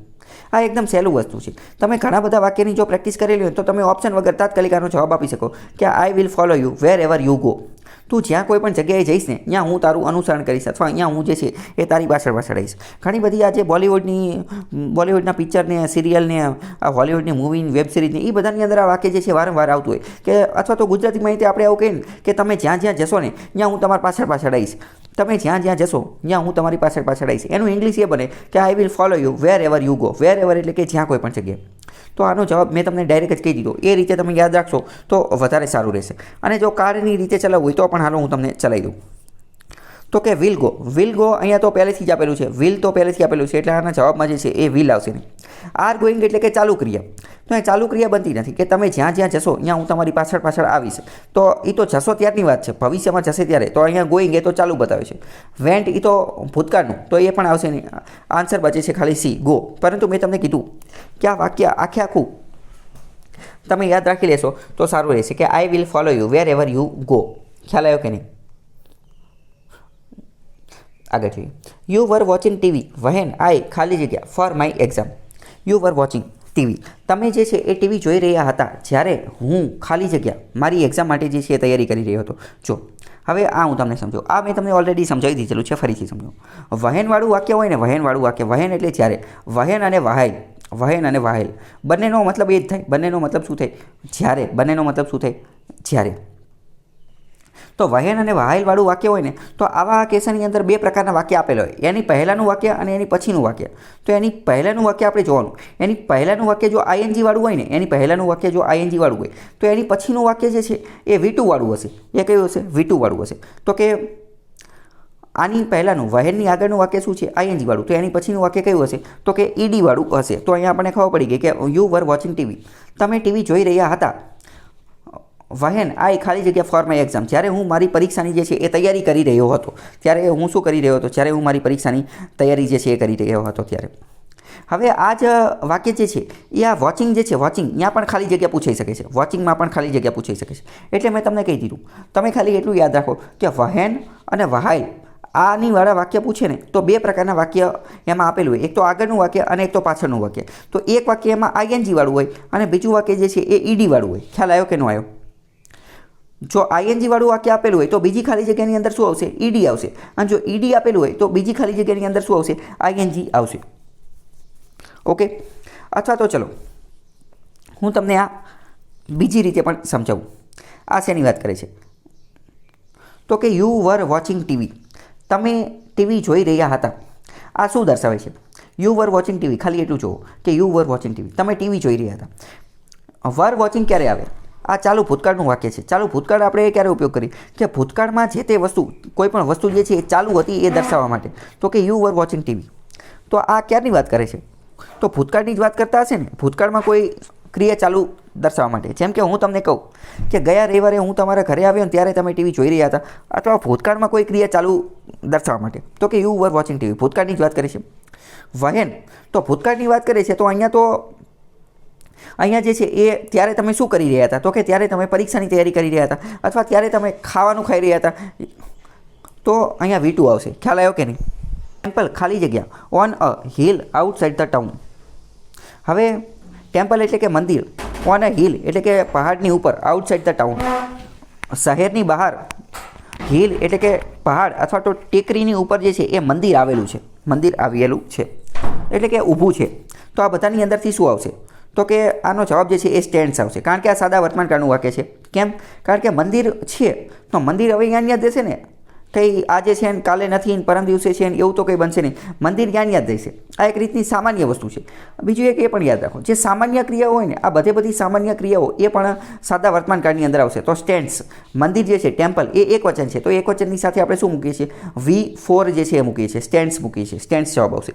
આ એકદમ સહેલું વસ્તુ છે. તમે ઘણા બધા વાક્યની જો પ્રેક્ટિસ કરેલી હોય તો તમે ઓપ્શન વગર તાત્કાલિક આનો જવાબ આપી શકો કે I will follow you wherever you go. તું જ્યાં કોઈ પણ જગ્યાએ જઈશ ને ત્યાં હું તારું અનુસરણ કરીશ અથવા અહીંયા હું જે છે એ તારી પાછળ પાછળ આવીશ. ઘણી બધી આ જે બોલિવૂડના પિક્ચરને, સિરિયલને, આ હોલિવૂડની મૂવીની, વેબ સિરીઝને એ બધાની અંદર આ વાક્ય જે છે વારંવાર આવતું હોય કે અથવા તો ગુજરાતીમાં રીતે આપણે આવું કહીએ ને કે તમે જ્યાં જ્યાં જશો ને ત્યાં હું તમારી પાછળ પાછળ આવીશ. તમે જ્યાં જ્યાં જશો ત્યાં હું તમારી પાછળ પાછળ આવીશ. એનું ઇંગ્લિશ એ બને કે I will follow you wherever you go. Wherever એટલે કે જ્યાં કોઈ પણ જગ્યાએ. તો આનો જવાબ મેં તમને ડાયરેક્ટ જ કહી દીધો. એ રીતે તમે યાદ રાખશો તો વધારે સારું રહેશે. અને જો કાર્ડની રીતે ચલાવવું હોય તો પણ હાલો હું તમને ચલાવી દઉં. તો કે વિલ ગો. વિલ ગો અહીંયા તો પહેલેથી જ આપેલું છે. વિલ તો પહેલેથી આપેલું છે એટલે આના જવાબમાં જે છે એ વિલ આવશે નહીં. આર ગોઈંગ એટલે કે ચાલુ ક્રિયા. તો એ ચાલુ ક્રિયા બનતી નથી કે તમે જ્યાં જ્યાં જશો ત્યાં હું તમારી પાછળ પાછળ આવીશ. તો એ તો જશો ત્યારની વાત છે, ભવિષ્યમાં જશે ત્યારે. તો અહીંયા ગોઈંગ એ તો ચાલુ બતાવે છે. વેન્ટ એ તો ભૂતકાળનું, તો એ પણ આવશે નહીં. આન્સર બચે છે ખાલી સી, ગો. પરંતુ મેં તમને કીધું કે આ વાક્ય આખું તમે યાદ રાખી લેશો તો સારું રહેશે કે I will follow you wherever you go. ખ્યાલ આવ્યો કે નહીં? આગળ જોઈએ. You var watching TV વહેન I ખાલી જગ્યા for my exam. You var watching TV. તમે જે છે એ ટીવી જોઈ રહ્યા હતા જ્યારે હું ખાલી જગ્યા મારી એક્ઝામ માટે જે છે એ તૈયારી કરી રહ્યો હતો. જો હવે આ હું તમને સમજો. આ મેં તમને ઓલરેડી સમજાવી દીધેલું છે, ફરીથી સમજો. વહેનવાળું વાક્ય હોય ને, વહેનવાળું વાક્ય, વહેન એટલે જ્યારે. વહેન અને વહાઈલ, વહેન અને વાહેલ બંનેનો મતલબ એ જ થાય. બંનેનો મતલબ શું થાય? જ્યારે. બંનેનો મતલબ શું થાય? જ્યારે. તો વહેન અને વહાઈલવાળું વાક્ય હોય ને તો આવા કેસની અંદર બે પ્રકારના વાક્ય આપેલા હોય. એની પહેલાંનું વાક્ય અને એની પછીનું વાક્ય. તો એની પહેલાંનું વાક્ય આપણે જોવાનું. એની પહેલાંનું વાક્ય જો આઈએનજી વાળું હોય ને, એની પહેલાંનું વાક્ય જો આઈએનજી વાળું હોય તો એની પછીનું વાક્ય જે છે એ V2 વાળું હશે. એ કયું હશે? V2 વાળું હશે. તો કે આની પહેલાંનું વહેનની આગળનું વાક્ય શું છે? આઈએનજી વાળું. તો એની પછીનું વાક્ય કયું હશે? તો કે ED વાળું હશે. તો અહીંયા આપણને ખબર પડી ગઈ કે યુ વર વોચિંગ ટીવી. તમે ટીવી જોઈ રહ્યા હતા. વહેન આઈ ખાલી જગ્યા ફોર માય એક્ઝામ. જ્યારે હું મારી પરીક્ષાની જે છે એ તૈયારી કરી રહ્યો હતો. ત્યારે હું શું કરી રહ્યો હતો? જ્યારે હું મારી પરીક્ષાની તૈયારી જે છે એ કરી રહ્યો હતો ત્યારે. હવે આ જ વાક્ય જે છે એ આ વોચિંગ જે છે, વોચિંગ ત્યાં પણ ખાલી જગ્યા પૂછાઈ શકે છે. વોચિંગમાં પણ ખાલી જગ્યા પૂછાઈ શકે છે. એટલે મેં તમને કહી દીધું. તમે ખાલી એટલું યાદ રાખો કે વહેન અને વહાઈલ આની વાળા વાક્ય પૂછે ને તો બે પ્રકારના વાક્ય એમાં આપેલું હોય. એક તો આગળનું વાક્ય અને એક તો પાછળનું વાક્ય. તો એક વાક્ય એમાં આઈએનજી વાળું હોય અને બીજું વાક્ય જે છે એ ED વાળું હોય. ખ્યાલ આવ્યો કે ન આવ્યો? જો આઈએનજી વાળું વાક્ય આપેલું હોય તો બીજી ખાલી જગ્યાની અંદર શું આવશે? ઈડી આવશે. અને જો ઈડી આપેલું હોય તો બીજી ખાલી જગ્યાની અંદર શું આવશે? આઈએનજી આવશે. ઓકે. અથવા તો ચલો હું તમને આ બીજી રીતે પણ સમજાવું. આ શેની વાત કરે છે? તો કે યુ વર વોચિંગ ટીવી. તમે ટીવી જોઈ રહ્યા હતા. આ શું દર્શાવે છે? You var watching TV. ખાલી એટલું જુઓ કે યુ વર વોચિંગ ટીવી. તમે ટીવી જોઈ રહ્યા હતા. વર વોચિંગ ક્યારે આવે? આ ચાલુ ભૂતકાળનું વાક્ય છે. ચાલુ ભૂતકાળ આપણે ક્યારે ઉપયોગ કરીએ? કે ભૂતકાળમાં જે તે વસ્તુ, કોઈ પણ વસ્તુ જે છે એ ચાલુ હતી એ દર્શાવવા માટે. તો કે યુ વર વોચિંગ ટીવી. તો આ ક્યારની વાત કરે છે? તો ભૂતકાળની જ વાત કરતા હશે ને. ભૂતકાળમાં કોઈ ક્રિયા ચાલુ દર્શાવવા માટે. જેમ કે હું તમને કહું કે ગયા રવિવારે હું તમારા ઘરે આવ્યો ને ત્યારે તમે ટીવી જોઈ રહ્યા હતા, અથવા ભૂતકાળમાં કોઈ ક્રિયા ચાલુ દર્શાવવા માટે. તો કે યુ વર વોચિંગ ટીવી. ભૂતકાળની જ વાત કરે છે. વહેન તો ભૂતકાળની વાત કરે છે. તો અહીંયા જે છે એ ત્યારે તમે શું કરી રહ્યા હતા? તો કે ત્યારે તમે પરીક્ષાની તૈયારી કરી રહ્યા હતા, અથવા ત્યારે તમે ખાવાનું ખાઈ રહ્યા હતા. તો અહીંયા V2 આવશે. ખ્યાલ આવ્યો કે નહીં? ટેમ્પલ ખાલી જગ્યા on a hill outside the town. હવે ટેમ્પલ એટલે કે મંદિર, ઓન અ હિલ એટલે કે પહાડની ઉપર, આઉટસાઇડ ધ ટાઉન શહેરની બહાર, હિલ એટલે કે પહાડ અથવા તો ટેકરીની ઉપર જે છે એ મંદિર આવેલું છે. મંદિર આવેલું છે એટલે કે ઊભું છે. તો આ બધાની અંદરથી શું આવશે? તો કે આનો જવાબ જે છે એ સ્ટેન્ડ્સ આવશે. કારણ કે આ સાદા વર્તમાનકાળનું વાક્ય છે. કેમ? કારણ કે મંદિર છે તો મંદિર હવે અહીંયા જ જશે ને. કંઈ આજે છે ને કાલે નથી ને પરમ દિવસે છે ને એવું તો કંઈ બનશે નહીં. મંદિર ત્યાં જ જશે. આ એક રીતની સામાન્ય વસ્તુ છે. બીજું એક એ પણ યાદ રાખો, જે સામાન્ય ક્રિયાઓ હોય ને, આ બધી સામાન્ય ક્રિયાઓ એ પણ સાદા વર્તમાનકાળની અંદર આવશે. તો સ્ટેન્ડ્સ, મંદિર જે છે, ટેમ્પલ એ એક વચન છે. તો એક વચનની સાથે આપણે શું મૂકીએ છીએ? V4 જે છે એ મૂકીએ છીએ. સ્ટેન્ડ્સ મૂકીએ છીએ. સ્ટેન્ડ્સ જવાબ આવશે.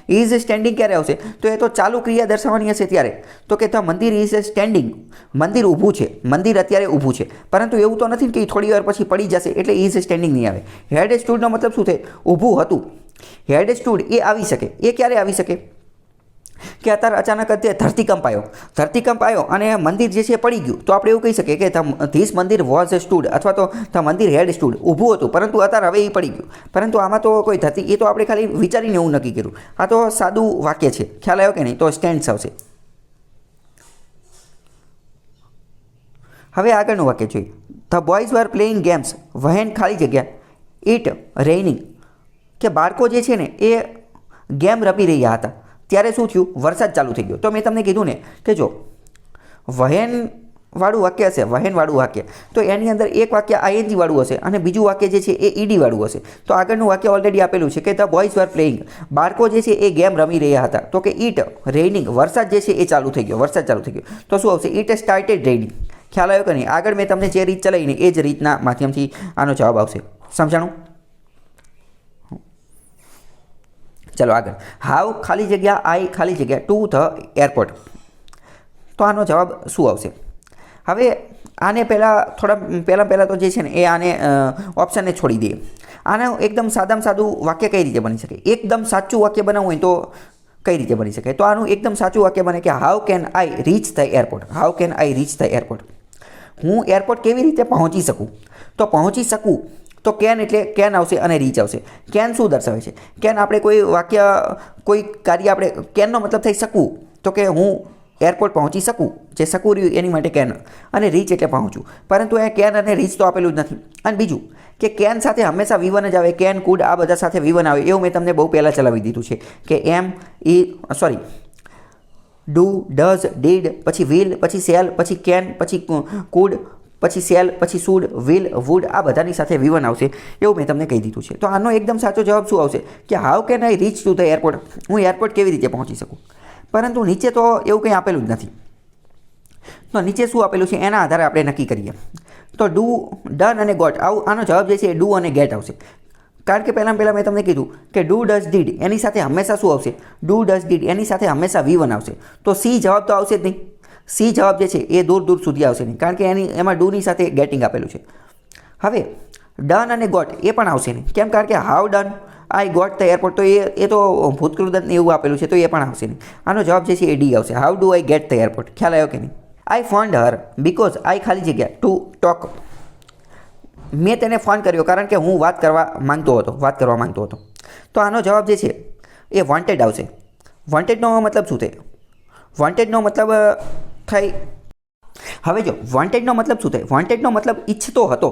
ઇઝ સ્ટેન્ડિંગ ક્યારે આવશે? તો એ તો ચાલુ ક્રિયા દર્શાવવાની હશે ત્યારે. તો કે ધ મંદિર ઇઝ સ્ટેન્ડિંગ. મંદિર ઊભું છે. મંદિર અત્યારે ઊભું છે. પરંતુ એવું તો નથી કે થોડી વાર પછી પડી જશે એટલે ઇઝ સ્ટેન્ડિંગ નહીં આવે. હેડ સ્ટૂડનો મતલબ શું થાય? ઊભું હતું. હેડ સ્ટૂડ એ આવી શકે. એ ક્યારે આવી શકે? કે અત્યારે અચાનક ધરતીકંપ આવ્યો. ધરતીકંપ આવ્યો અને મંદિર જે છે પડી ગયું. તો આપણે એવું કહી શકીએ કે ધીસ મંદિર વોઝ સ્ટૂડ, અથવા તો ધ મંદિર હેડ સ્ટૂડ. ઊભું હતું પરંતુ અત્યારે હવે એ પડી ગયું. પરંતુ આમાં તો કોઈ ધરતી, એ તો આપણે ખાલી વિચારીને એવું નક્કી કર્યું. આ તો સાદું વાક્ય છે. ખ્યાલ આવ્યો કે નહીં? તો સ્ટેન્ડ્સ આવશે. હવે આગળનું વાક્ય જોઈએ. The boys were playing games when ખાલી જગ્યા ઇટ રેઇનિંગ. કે બાળકો જે છે ને એ ગેમ રમી રહ્યા હતા. ત્યારે શું થયું? વરસાદ ચાલુ થઈ ગયો. તો મેં તમને કીધું ને કે જો વહેન વાળું વાક્ય હશે, વહેન વાળું વાક્ય, તો એની અંદર એક વાક્ય આઈએનજી વાળું હશે અને બીજું વાક્ય જે છે એ ઈડી વાળું હશે. તો આગળનું વાક્ય ઓલરેડી આપેલું છે કે ધ બોયઝ વર પ્લેઇંગ. બાળકો જે છે એ ગેમ રમી રહ્યા હતા. તો કે ઇટ રેઇનિંગ. વરસાદ જે છે એ ચાલુ થઈ ગયો. વરસાદ ચાલુ થઈ ગયો. તો શું આવશે? It started રેઇનિંગ. ખ્યાલ આવ્યો કે નહીં? આગળ મેં તમને જે રીત ચલાવીને એ જ રીતના માધ્યમથી આનો જવાબ આવશે. સમજાણું? ચલો આગળ. હાઉ ખાલી જગ્યા આઈ ખાલી જગ્યા ટુ ધ એરપોર્ટ. તો આનો જવાબ શું આવશે? હવે આને પહેલાં તો જે છે ને એ આને ઓપ્શનને છોડી દઈએ. આને એકદમ સાદામાં સાદું વાક્ય કઈ રીતે બની શકે? એકદમ સાચું વાક્ય બનાવવું હોય તો કઈ રીતે બની શકે? તો આનું એકદમ સાચું વાક્ય બને કે how can I reach the airport. How can I reach the airport. હું એરપોર્ટ કેવી રીતે પહોંચી શકું? તો પહોંચી શકું તો કેન એટલે કેન આવશે અને રીચ આવશે. કેન શું દર્શાવે છે? કેન આપણે કોઈ વાક્ય, કોઈ કાર્ય, આપણે કેનનો મતલબ થઈ શકવું. તો કે હું એરપોર્ટ પહોંચી શકું, જે શકું રહ્યું એની માટે કેન, અને રીચ એટલે પહોંચું. પરંતુ એ કેન અને રીચ તો આપેલું જ નથી. અને બીજું કે કેન સાથે હંમેશા V1 જ આવે. કેન, કુડ આ બધા સાથે V1 આવે. એવું મેં તમને બહુ પહેલાં ચલાવી દીધું છે કે ડુ, ડઝ, ડીડ, પછી વિલ, પછી શેલ, પછી કેન, પછી કુડ, પછી સેલ, પછી શુડ, વિલ, વુડ આ બધાની સાથે V1 આવશે. એવું મેં તમને કહી દીધું છે. તો આનો એકદમ સાચો જવાબ શું આવશે? કે how can I reach to the airport. હું એરપોર્ટ કેવી રીતે પહોંચી શકું? પરંતુ નીચે તો એવું કંઈ આપેલું જ નથી. તો નીચે શું આપેલું છે એના આધારે આપણે નક્કી કરીએ. તો ડુ, ડન અને ગોટ, આનો જવાબ જે છે એ ડુ અને ગેટ આવશે. કારણ કે પહેલાં મેં તમને કીધું કે ડુ, ડઝ, ડીડ એની સાથે હંમેશા શું આવશે? ડુ, ડઝ, ડીડ એની સાથે હંમેશા V1 આવશે. તો સી જવાબ તો આવશે જ નહીં. સી જવાબ જે છે એ દૂર સુધી આવશે નહીં, કારણ કે એમાં ડુની સાથે ગેટિંગ આપેલું છે. હવે ડન અને ગોટ એ પણ આવશે નહીં. કેમ? કારણ કે how done I got the airport, તો એ તો ભૂતકૃત એવું આપેલું છે, તો એ પણ આવશે નહીં. આનો જવાબ જે છે એ ડી આવશે. How do I get the airport. ખ્યાલ આવ્યો કે નહીં? આઈ ફોન્ડ હર બિકોઝ આઈ ખાલી જગ્યા ટુ ટોક. મેં તેને ફોન કર્યો કારણ કે હું વાત કરવા માંગતો હતો. તો આનો જવાબ જે છે એ વોન્ટેડ આવશે. વોન્ટેડનો મતલબ શું થાય? વોન્ટેડનો મતલબ થાય હવે જો વોન્ટેડનો મતલબ શું થાય? વોન્ટેડનો મતલબ ઈચ્છતો હતો.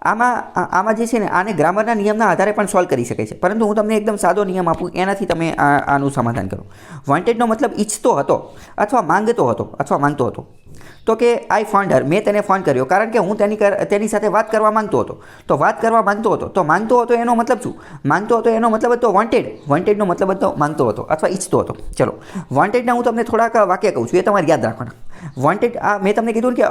આમાં જે છે ને આને ગ્રામરના નિયમના આધારે પણ સોલ્વ કરી શકાય છે, પરંતુ હું તમને એકદમ સાદો નિયમ આપું, એનાથી તમે આનું સમાધાન કરો. વોન્ટેડનો મતલબ ઈચ્છતો હતો અથવા માંગતો હતો. તો કે આઈ ફોન્ડ હર, મેં તેને ફોન કર્યો કારણ કે હું તેની સાથે વાત કરવા માંગતો હતો. તો વાત કરવા માંગતો હતો, તો માંગતો હતો એનો મતલબ શું? માંગતો હતો એનો મતલબ હતો વોન્ટેડ. વોન્ટેડનો મતલબ હતો માંગતો હતો અથવા ઈચ્છતો હતો. ચલો વોન્ટેડના હું તમને થોડાક વાક્ય કહું છું, એ તમારે યાદ રાખવાના. વોન્ટેડ, આ મેં તમને કીધું ને કે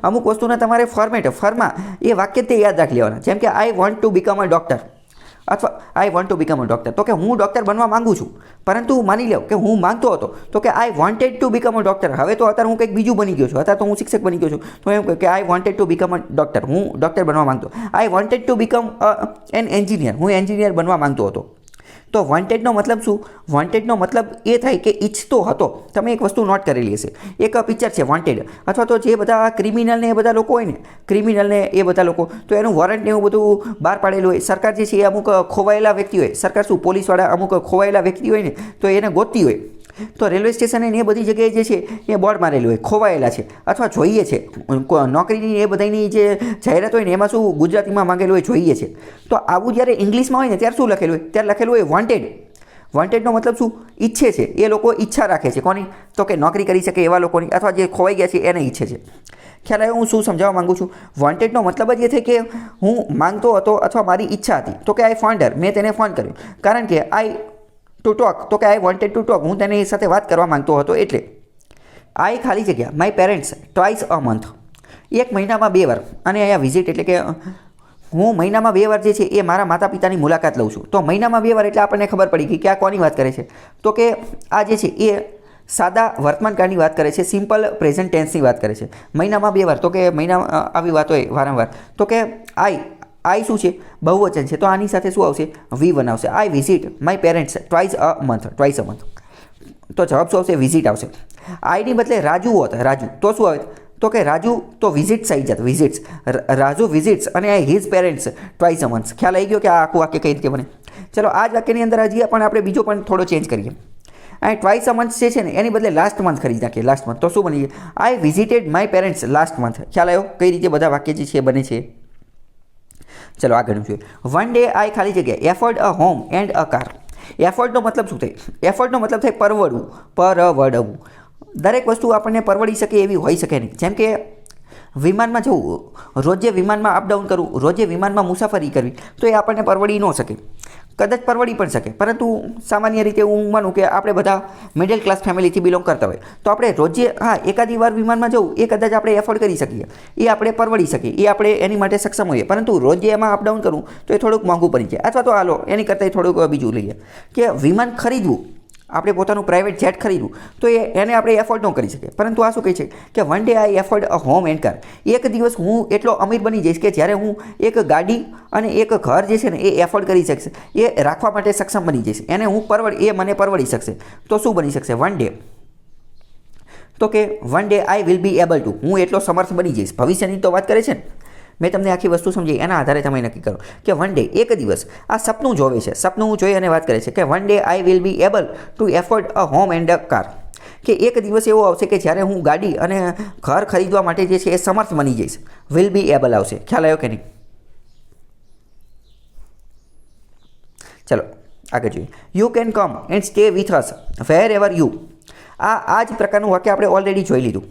અમુક વસ્તુના તમારે ફોર્માં એ વાક્ય તે યાદ રાખી લેવાના. જેમ કે I want to become a doctor અથવા I want to become a doctor. તો કે હું ડૉક્ટર બનવા માંગુ છું, પરંતુ માની લો કે હું માંગતો હતો, તો કે I wanted to become a doctor. હવે તો અત્યારે હું કંઈક બીજું બની ગયો છું, અત્યારે તો હું શિક્ષક બની ગયો છું. તો એમ કહે કે I wanted to become a doctor, હું ડૉક્ટર બનવા માંગતો. I wanted to become N engineer, હું એન્જિનિયર બનવા માંગતો હતો. તો વોન્ટેડનો મતલબ શું? વોન્ટેડનો મતલબ એ થાય કે ઈચ્છતો હતો. તમે એક વસ્તુ નોટ કરેલી હશે, એક પિક્ચર છે વોન્ટેડ, અથવા તો જે બધા ક્રિમિનલને એ બધા લોકો હોય ને, એ બધા લોકો, તો એનું વોરંટ ને એવું બધું બહાર પાડેલું હોય. સરકાર જે છે એ અમુક ખોવાયેલા વ્યક્તિ હોય, સરકાર શું પોલીસવાળા અમુક ખોવાયેલા વ્યક્તિ હોય ને, તો એને ગોતતી હોય. તો રેલવે સ્ટેશન એ બધી જગ્યાએ જે છે એ બોર્ડ મારેલું હોય, ખોવાયેલા છે અથવા જોઈએ છે. નોકરીની એ બધાની જે જાહેરાત હોય ને, એમાં શું ગુજરાતીમાં માંગેલું હોય જોઈએ છે. તો આવું જ્યારે ઇંગ્લિશમાં હોય ને, ત્યારે શું લખેલું હોય? ત્યારે લખેલું હોય વોન્ટેડ. વોન્ટેડનો મતલબ શું? ઈચ્છે છે. એ લોકો ઈચ્છા રાખે છે. કોની? તો કે નોકરી કરી શકે એવા લોકોની, અથવા જે ખોવાઈ ગયા છે એને ઈચ્છે છે. ખ્યાલ આવ્યો હું શું સમજાવવા માંગુ છું? વોન્ટેડનો મતલબ જ એ થાય કે હું માંગતો હતો અથવા મારી ઈચ્છા હતી. તો કે આઈ ફોન્ડ હર, મેં તેને ફોન કર્યો કારણ કે આઈ ટુ ટોક, તો કે આઈ વોન્ટેડ ટુ ટોક, હું તેની સાથે વાત કરવા માંગતો હતો. એટલે આઈ ખાલી જગ્યા my parents twice a month, એક મહિનામાં 2 વાર. અને અહીંયા વિઝિટ એટલે કે હું મહિનામાં 2 વાર જે છે એ મારા માતા પિતાની મુલાકાત લઉં છું. તો મહિનામાં 2 વાર એટલે આપણને ખબર પડી ગઈ કે આ કોની વાત કરે છે. તો કે આ જે છે એ સાદા વર્તમાનકાળની વાત કરે છે, સિમ્પલ પ્રેઝન્ટ ટેન્સની વાત કરે છે. મહિનામાં 2 વાર, તો કે મહિના આવી વાત હોય વારંવાર. તો કે આઈ શું છે? બહુવચન છે, તો આની સાથે શું આવશે? V1 આવશે. આઈ visit my parents twice a month. તો જવાબ શું આવશે? વિઝિટ આવશે. આઈની બદલે રાજુ હોત, રાજુ, તો શું આવે? તો કે રાજુ તો વિઝિટ્સ આવી જાત, વિઝિટ્સ. રાજુ વિઝિટ્સ અને his parents twice a month. ખ્યાલ આવી ગયો કે આ આખું વાક્ય કઈ રીતે બને? ચલો આ જ વાક્યની અંદર હજી પણ આપણે બીજો પણ થોડો ચેન્જ કરીએ. અહીં ટ્વાઇસ અ મંથ જે છે ને, એની બદલે લાસ્ટ મંથ ખરીદી નાખીએ. લાસ્ટ મંથ તો શું બની જાય? I visited my parents last month. ખ્યાલ આવ્યો કઈ રીતે બધા વાક્ય જે છે એ બને છે? ચલો આગળ જોઈએ. વન ડે આઈ ખાલી જગ્યા afford a home and a car. એફોર્ડનો મતલબ શું થાય? એફોર્ડનો મતલબ થાય પરવડવું. દરેક વસ્તુ આપણને પરવડી શકે એવી હોઈ શકે નહીં. જેમ કે વિમાનમાં જવું, રોજે વિમાનમાં અપડાઉન કરવું, રોજે વિમાનમાં મુસાફરી કરવી, તો એ આપણને પરવડી ન શકે. કદાચ પરવડી પણ શકે, પરંતુ સામાન્ય રીતે હું માનું કે આપણે બધા મિડલ ક્લાસ ફેમિલીથી બિલોંગ કરતા હોય, તો આપણે રોજે એકાદી વાર વિમાનમાં જવું એ કદાચ આપણે એફોર્ડ કરી શકીએ, એ આપણે પરવડી શકીએ, એ આપણે એની માટે સક્ષમ હોઈએ. પરંતુ રોજે એમાં અપડાઉન કરવું તો એ થોડુંક મોંઘું પડી જાય. અથવા તો હાલો એની કરતાં થોડુંક બીજું લઈએ કે વિમાન ખરીદવું, આપણે પોતાનું પ્રાઇવેટ જેટ ખરીદવું, તો એને આપણે એફોર્ડ ન કરી શકીએ. પરંતુ આ શું કહે છે કે one day I afford a home and car. એક દિવસ હું એટલો અમીર બની જઈશ કે જ્યારે હું એક ગાડી અને એક ઘર જે છે ને એ એફોર્ડ કરી શકશે, એ રાખવા માટે સક્ષમ બની જઈશ. એને હું એ મને પરવડી શકશે. તો શું બની શકશે? One day. તો કે one day I will be able to, હું એટલો સમર્થ બની જઈશ. ભવિષ્યની તો વાત કરે છે ને, મેં તમને આખી વસ્તુ સમજી, એના આધારે તમે નક્કી કરો કે વન ડે, એક દિવસ આ સપનું જોવે છે, સપનું જોઈ અને વાત કરે છે કે one day I will be able to afford a home and a car. કે એક દિવસ એવો આવશે કે જ્યારે હું ગાડી અને ઘર ખરીદવા માટે જે છે એ સમર્થ બની જઈશ. વિલ બી એબલ આવશે. ખ્યાલ આવ્યો કે નહીં? ચલો આગળ જોઈએ. You can come and stay with us wherever you. આ જ પ્રકારનું વાક્ય આપણે ઓલરેડી જોઈ લીધું.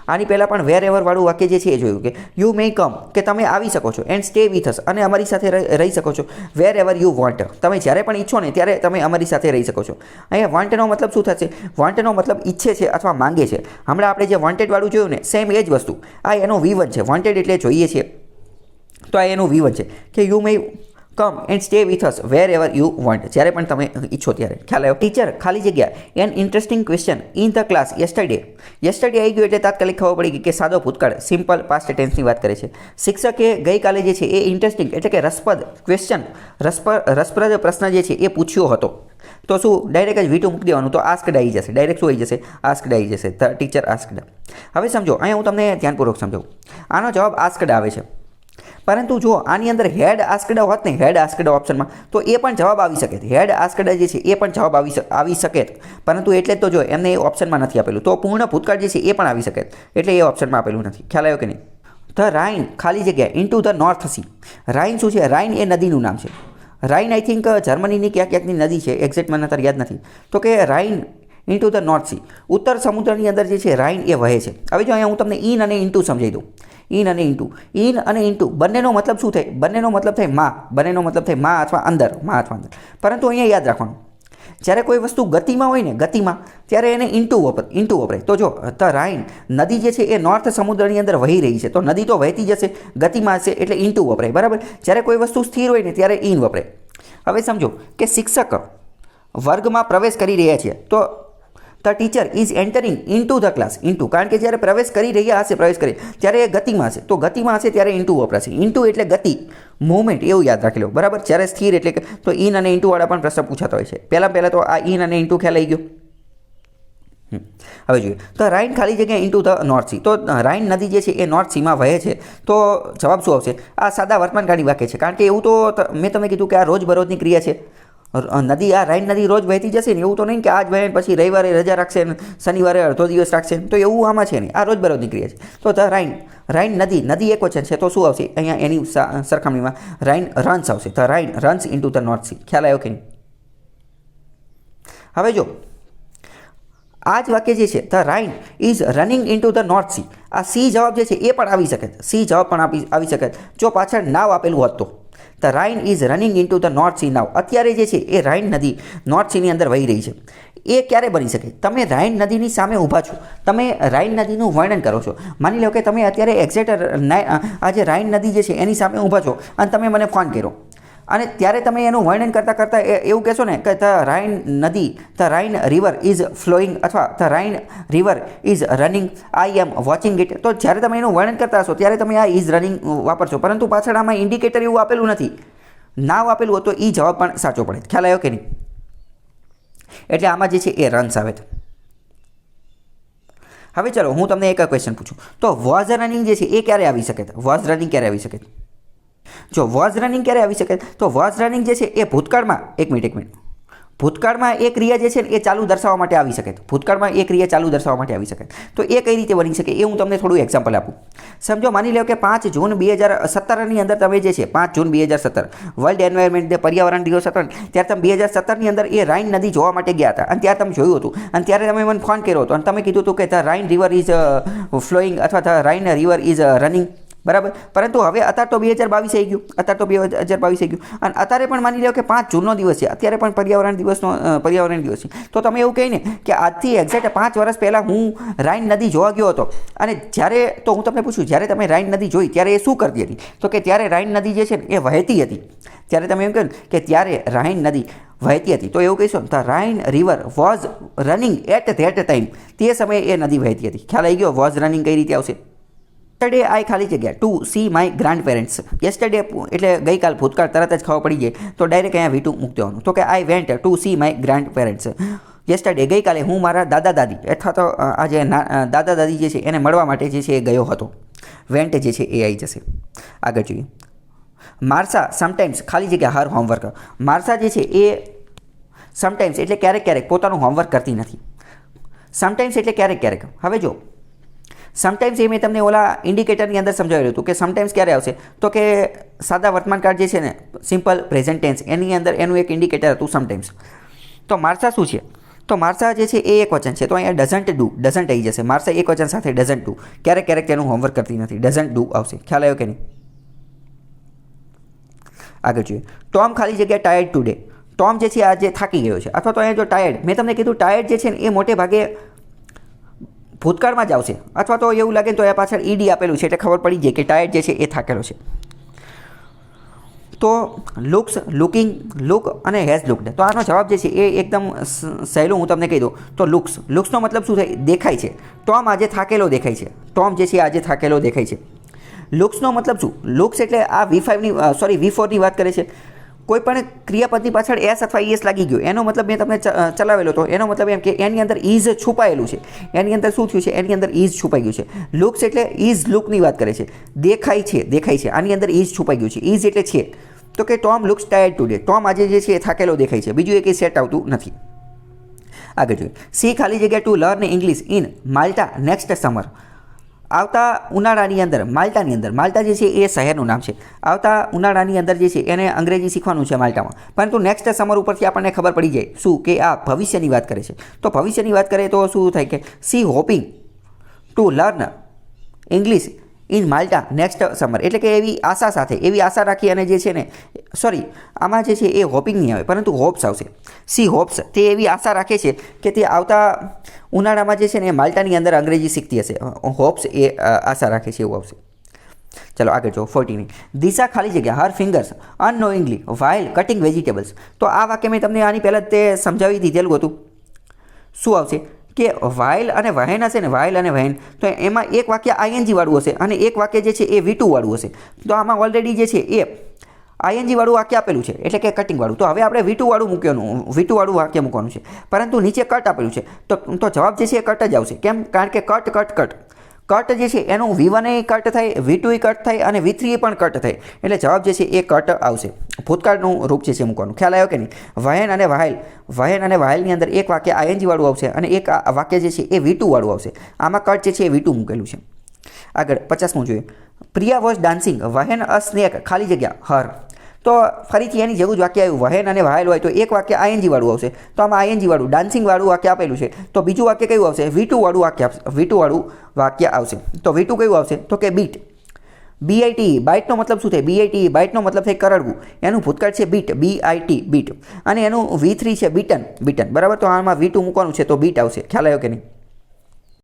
આની પહેલાં પણ વેર એવર વાળું વાક્ય જે છે એ જોયું કે યુ મે કમ, કે તમે આવી શકો છો, એન્ડ સ્ટે વિથ અસ, અને અમારી સાથે રહી શકો છો, વેર એવર યુ વોન્ટ, તમે જ્યારે પણ ઈચ્છો ને ત્યારે તમે અમારી સાથે રહી શકો છો. અહીંયા વોન્ટનો મતલબ શું થશે? વોન્ટનો મતલબ ઈચ્છે છે અથવા માંગે છે. હમણાં આપણે જે વોન્ટેડ વાળું જોયું ને, સેમ એ જ વસ્તુ. આ એનો V1 છે. વોન્ટેડ એટલે જોઈએ છે, તો આ એનું V1 છે કે you may come and stay with us wherever you want, જ્યારે પણ તમે ઈચ્છો ત્યારે. ખ્યાલ આવ્યો? ટીચર ખાલી જગ્યા an interesting question in the class yesterday. Yesterday આવી ગયું એટલે તાત્કાલિક ખબર પડી ગઈ કે સાદો ભૂતકાળ, સિમ્પલ પાસ્ટ ટેન્સની વાત કરે છે. શિક્ષકે ગઈકાલે જે છે એ ઇન્ટરેસ્ટિંગ એટલે કે રસપ્રદ ક્વેશ્ચન, રસપ્રદ પ્રશ્ન જે છે એ પૂછ્યો હતો. તો શું ડાયરેક્ટ જ V2 મૂકી દેવાનું? તો આસ્કડ આવી જશે. ડાયરેક્ટ શું આવી જશે? આસ્કડ આવી જશે. The teacher asked. હવે સમજો, અહીંયા હું તમને ધ્યાનપૂર્વક સમજાવું. આનો જવાબ આસ્કડ આવે છે, પરંતુ જો આની અંદર હેડ આસ્કડ હોત ને હેડ આસ્કડ ઓપ્શનમાં તો એ પણ જવાબ આવી શકે. હેડ આસ્કડ જે છે એ પણ જવાબ આવી શકે, પરંતુ એટલે જ તો જો એમને એ ઓપ્શનમાં નથી આપેલું. તો પૂર્ણ ભૂતકાળ જે છે એ પણ આવી શકે, એટલે એ ઓપ્શનમાં આપેલું નથી. ખ્યાલ આવ્યો કે નહીં? ધ રાઇન ખાલી જગ્યા into the North C. Rhein શું છે? રાઇન એ નદીનું નામ છે. રાઇન આઈ થિંક જર્મનીની ક્યાંકની નદી છે, એક્ઝેક્ટ મને અત્યારે યાદ નથી. તો કે Rhein into the North C, ઉત્તર સમુદ્રની અંદર જે છે રાઇન એ વહે છે. હવે જો અહીંયા હું તમને ઇન અને ઇન્ટુ સમજાવી દઉં. ઇન અને ઇન્ટુ બંનેનો મતલબ શું થાય? બંનેનો મતલબ થાય માં. બંનેનો મતલબ થાય માં અથવા અંદર. પરંતુ અહીંયા યાદ રાખવાનું, જ્યારે કોઈ વસ્તુ ગતિમાં હોય ને, ગતિમાં, ત્યારે એને ઇન્ટુ વપરાય. તો જો ધ રાઇન નદી જે છે એ નોર્થ સમુદ્રની અંદર વહી રહી છે, તો નદી તો વહેતી જશે, ગતિમાં હશે એટલે ઇન્ટુ વપરાય. બરાબર. જ્યારે કોઈ વસ્તુ સ્થિર હોય ને ત્યારે ઇન વપરાય. હવે સમજો કે શિક્ષક વર્ગમાં પ્રવેશ કરી રહ્યા છે, તો the teacher is entering into the class. Into, કારણ કે જ્યારે પ્રવેશ કરી રહ્યા હશે, ત્યારે એ ગતિમાં હશે, તો ગતિમાં હશે ત્યારે ઇન્ટુ વપરાશે. ઇન્ટુ એટલે ગતિ, મૂવમેન્ટ, એવું યાદ રાખી લો. બરાબર. જ્યારે સ્થિર એટલે કે તો ઇન અને ઇન્ટુવાળા પણ પ્રશ્ન પૂછાતા હોય છે. પહેલાં તો આ ઇન અને ઇન્ટુ ખ્યાલ આવી ગયો. હવે જોઈએ તો રાઇન ખાલી જગ્યા ઇન્ટુ ધ નોર્થ સી. તો રાઇન નદી જે છે એ નોર્થ સીમાં વહે છે, તો જવાબ શું આવશે? આ સાદા વર્તમાનકાળની વાક્ય છે, કારણ કે એવું તો મેં તમને કીધું કે આ રોજબરોજની ક્રિયા છે. નદી, આ રાઇન નદી રોજ વહેતી જશે ને, એવું તો નહીં કે આજ વહે પછી રવિવારે રજા રાખશે ને શનિવારે અડધો દિવસ રાખશે, તો એવું આમાં છે નહીં. આ રોજબરોજની ક્રિયા છે. તો ધ રાઇન નદી એક વચન છે, તો શું આવશે અહીંયા? એની સરખામણીમાં રાઇન રન્સ આવશે. The Rhine runs into the North Sea. ખ્યાલ આવ્યો કે નહીં? હવે જો આ જ વાક્ય જે છે, the Rhine is running into the North Sea, આ સી જવાબ જે છે એ પણ આવી શકે. સી જવાબ પણ આવી શકે જો પાછળ નાવ આપેલું હોત તો. The Rhine is running into the North Sea now. અત્યારે જે છે એ રાઇન નદી નોર્થ સીની અંદર વહી રહી છે. એ ક્યારે બની શકે? તમે રાઇન નદીની સામે ઊભા છો, તમે રાઇન નદીનું વર્ણન કરો છો. માની લો કે તમે અત્યારે એક્ઝેક્ટ આ જે રાઇન નદી જે છે એની સામે ઊભા છો અને તમે મને ફોન કર્યો, અને ત્યારે તમે એનું વર્ણન કરતાં એવું કહેશો ને કે ધ રાઇન નદી, the Rhine river is flowing, અથવા the Rhine river is running, I am watching it. તો જ્યારે તમે એનું વર્ણન કરતા હશો ત્યારે તમે આ ઇઝ રનિંગ વાપરશો, પરંતુ પાછળ આમાં ઇન્ડિકેટર એવું આપેલું નથી, નાવ આપેલું હોય તો એ જવાબ પણ સાચો પડે. ખ્યાલ આવ્યો કે નહીં? એટલે આમાં જે છે એ રન્સ આવે છે. હવે ચલો હું તમને એક ક્વેશ્ચન પૂછું, તો વોઝ રનિંગ જે છે એ ક્યારે આવી શકે? વોઝ રનિંગ ક્યારે આવી શકે? જો વોઝ રનિંગ ક્યારે આવી શકે? તો વોઝ રનિંગ જે છે એ ભૂતકાળમાં, એક મિનિટ, ભૂતકાળમાં એ ક્રિયા જે છે ને એ ચાલુ દર્શાવવા માટે આવી શકે. ભૂતકાળમાં એ ક્રિયા ચાલુ દર્શાવવા માટે આવી શકે. તો એ કઈ રીતે બની શકે એ હું તમને થોડું એક્ઝામ્પલ આપું. સમજો, માની લો કે 5 જૂન 2017ની અંદર તમે જે છે 5 જૂન 2017 વર્લ્ડ એન્વાયરમેન્ટ ડે, પર્યાવરણ દિવસ હતો ને, ત્યારે તમે 2017ની અંદર એ રાઇન નદી જોવા માટે ગયા હતા, અને ત્યારે તમે જોયું હતું, અને ત્યારે તમે મને ફોન કર્યો હતો અને તમે કીધું હતું કે the Rhine river is flowing અથવા the Rhine river is running. બરાબર. પરંતુ હવે અત્યારે તો 2022 આવી ગયું, અને અત્યારે પણ માની લો કે 5 જૂનનો દિવસ છે, અત્યારે પણ પર્યાવરણ દિવસ છે. તો તમે એવું કહીને કે આજથી એક્ઝેક્ટ 5 વર્ષ પહેલાં હું રાઇન નદી જોવા ગયો હતો, અને જ્યારે, તો હું તમને પૂછું, જ્યારે તમે રાઇન નદી જોઈ ત્યારે એ શું કરતી હતી? તો કે ત્યારે રાઇન નદી જે છે ને એ વહેતી હતી. ત્યારે તમે એમ કહો કે ત્યારે રાઇન નદી વહેતી હતી, તો એવું કહીશું the Rhine river was running at that time. તે સમયે એ નદી વહેતી હતી. ખ્યાલ આવી ગયો? વોઝ રનિંગ કઈ રીતે આવશે? યસ્ટરડે આઈ ખાલી જગ્યા to see my grandparents. Yesterday એટલે ગઈકાલ, ભૂતકાળ તરત જ ખબર પડી જાય તો ડાયરેક્ટ અહીંયા V2 મૂકી દેવાનું. તો કે I went to see my grandparents. Yesterday ગઈકાલે હું મારા દાદા દાદી અથવા તો આ જે દાદા દાદી જે છે એને મળવા માટે જે છે એ ગયો હતો. વેન્ટ જે છે એ આવી જશે. આગળ જોઈએ. માર્સા સમટાઈમ્સ ખાલી જગ્યા હર હોમવર્ક. માર્સા જે છે એ સમટાઈમ્સ એટલે ક્યારેક પોતાનું હોમવર્ક કરતી નથી. સમટાઈમ્સ એટલે ક્યારેક. હવે જો સમટાઈમ્સ એ મેં તમને ઓલા ઇન્ડિકેટરની અંદર સમજાવેલું હતું કે સમટાઈમ્સ ક્યારે આવશે, તો કે સાદા વર્તમાનકાળ જે છે ને, સિમ્પલ પ્રેઝન્ટ ટેન્સ, એની અંદર એનું એક ઇન્ડિકેટર હતું સમટાઈમ્સ. તો માર્સા શું છે? તો માર્સા જે છે એ એક વચન છે, તો અહીંયા ડઝન્ટ આવી જશે. માર્સા એક વચન સાથે ડઝન્ટ ડુ, ક્યારેક તેનું હોમવર્ક કરતી નથી, ડઝન્ટ ડુ આવશે. ખ્યાલ આવ્યો કે નહીં? આગળ જોઈએ. ટોમ ખાલી જગ્યા ટાયર્ડ ટુડે. ટોમ જે છે આજે થાકી ગયો છે, અથવા તો અહીંયા જો ટાયર્ડ, મેં તમને કીધું ટાયર્ડ જે છે ને એ મોટે ભાગે ભૂતકાળમાં જ આવશે, અથવા તો એવું લાગે તો એ પાછળ ઈડી આપેલું છે એટલે ખબર પડી જાય કે ટાયર્ડ જે છે એ થાકેલો છે. તો લુક્સ, લુકિંગ, લુક અને હેઝ લુકડ. તો આનો જવાબ જે છે એ એકદમ સહેલું હું તમને કહી દઉં. તો લુક્સનો મતલબ શું થાય? દેખાય છે. ટોમ આજે થાકેલો દેખાય છે. ટોમ જે છે આજે થાકેલો દેખાય છે. લુક્સનો મતલબ શું? લુક્સ એટલે આ V4ની વાત કરે છે. કોઈ પણ ક્રિયાપદની પાછળ એસ અથવા ઈએસ લાગી ગયો એનો મતલબ મેં તમને ચલાવેલો હતો, એનો મતલબ એમ કે એની અંદર ઇઝ છુપાયેલું છે. એની અંદર શું થયું છે? એની અંદર ઇઝ છુપાઈ ગયું છે. લુક્સ એટલે ઇઝ લુકની વાત કરે છે. દેખાય છે, આની અંદર ઇઝ છુપાઈ ગયું છે. ઇઝ એટલે છે, તો કે Tom looks tired today, Tom આજે જે છે એ થાકેલો દેખાય છે. બીજું એક સેટ આવતું નથી. આગળ જોઈએ, સી ખાલી જગ્યા to learn English in Malta next summer. આવતા ઉનાળાની અંદર માલ્ટાની અંદર, માલ્ટા જે છે એ શહેરનું નામ છે, આવતા ઉનાળાની અંદર જે છે એને અંગ્રેજી શીખવાનું છે માલ્ટામાં. પરંતુ નેક્સ્ટ સમર ઉપરથી આપણને ખબર પડી જાય શું કે આ ભવિષ્યની વાત કરે છે. તો ભવિષ્યની વાત કરીએ તો શું થાય કે C hoping to learn English in Malta next summer, એટલે કે એવી આશા સાથે, એવી આશા રાખી અને જે છે ને, સોરી આમાં જે છે એ હોપિંગ નહીં આવે પરંતુ હોપ્સ આવશે. સી હોપ્સ, તે એવી આશા રાખે છે કે તે આવતા ઉનાળામાં જે છે ને એ માલ્ટાની અંદર અંગ્રેજી શીખતી હશે. હોપ્સ એ આશા રાખે છે એવું આવશે. ચલો આગળ જો 14. દિશા ખાલી જગ્યા હર ફિંગર્સ અનનોઇંગલી વાઇલ કટિંગ વેજીટેબલ્સ. તો આ વાક્ય મેં તમને આની પહેલાં તે સમજાવી દીધેલું હતું. શું આવશે કે વાઇલ અને વહેન હશે ને, વાઇલ અને વહેન, તો એમાં એક વાક્ય આઈએનજી વાળું હશે અને એક વાક્ય જે છે એ V2 વાળું હશે. તો આમાં ઓલરેડી જે છે એ આઈએનજી વાળું વાક્ય આપેલું છે એટલે કે કટિંગ વાળું, તો હવે આપણે V2 વાળું મૂકવાનું, V2 વાળું વાક્ય મૂકવાનું છે. પરંતુ નીચે કટ આપેલું છે તો જવાબ જે છે એ કટ જ આવશે. કેમ? કારણ કે કટ જે છે એનું V1 એ કટ થાય, V2 એ કટ થાય અને V3 એ પણ કટ થાય, એટલે જવાબ જે છે એ કટ આવશે. ભૂતકાળનું રૂપ છે મૂકવાનું. ખ્યાલ આવ્યો કે નહીં? વહેન અને વાઇલની અંદર એક વાક્ય આઈએનજી વાળું આવશે અને એક વાક્ય જે છે એ V2 વાળું આવશે. આમાં કટ જે છે એ V2 મૂકેલું છે. આગળ 50મું જોઈએ, Priya was dancing when a snake ખાલી જગ્યા હર. તો ફરીથી એની જેવું જ વાક્ય આવ્યું, વહેન અને વાઇલ હોય તો એક વાક્ય આઈએનજી વાળું આવશે. તો આમાં આઈએનજી વાળું ડાન્સિંગ વાળું વાક્ય આપેલું છે, તો બીજું વાક્ય કયું આવશે? V2 વાળું વાક્ય આવશે. તો V2 કયું આવશે? તો કે બીટ. BIT, બાઇટનો મતલબ શું થાય? BIT, બાઇટનો મતલબ થાય કરડવું. એનું ભૂતકાળ છે બીટ, BIT, બીટ. અને એનું V3 છે બીટન. બરાબર, તો આમાં V2 મૂકવાનું છે તો બીટ આવશે. ખ્યાલ આવ્યો કે નહીં?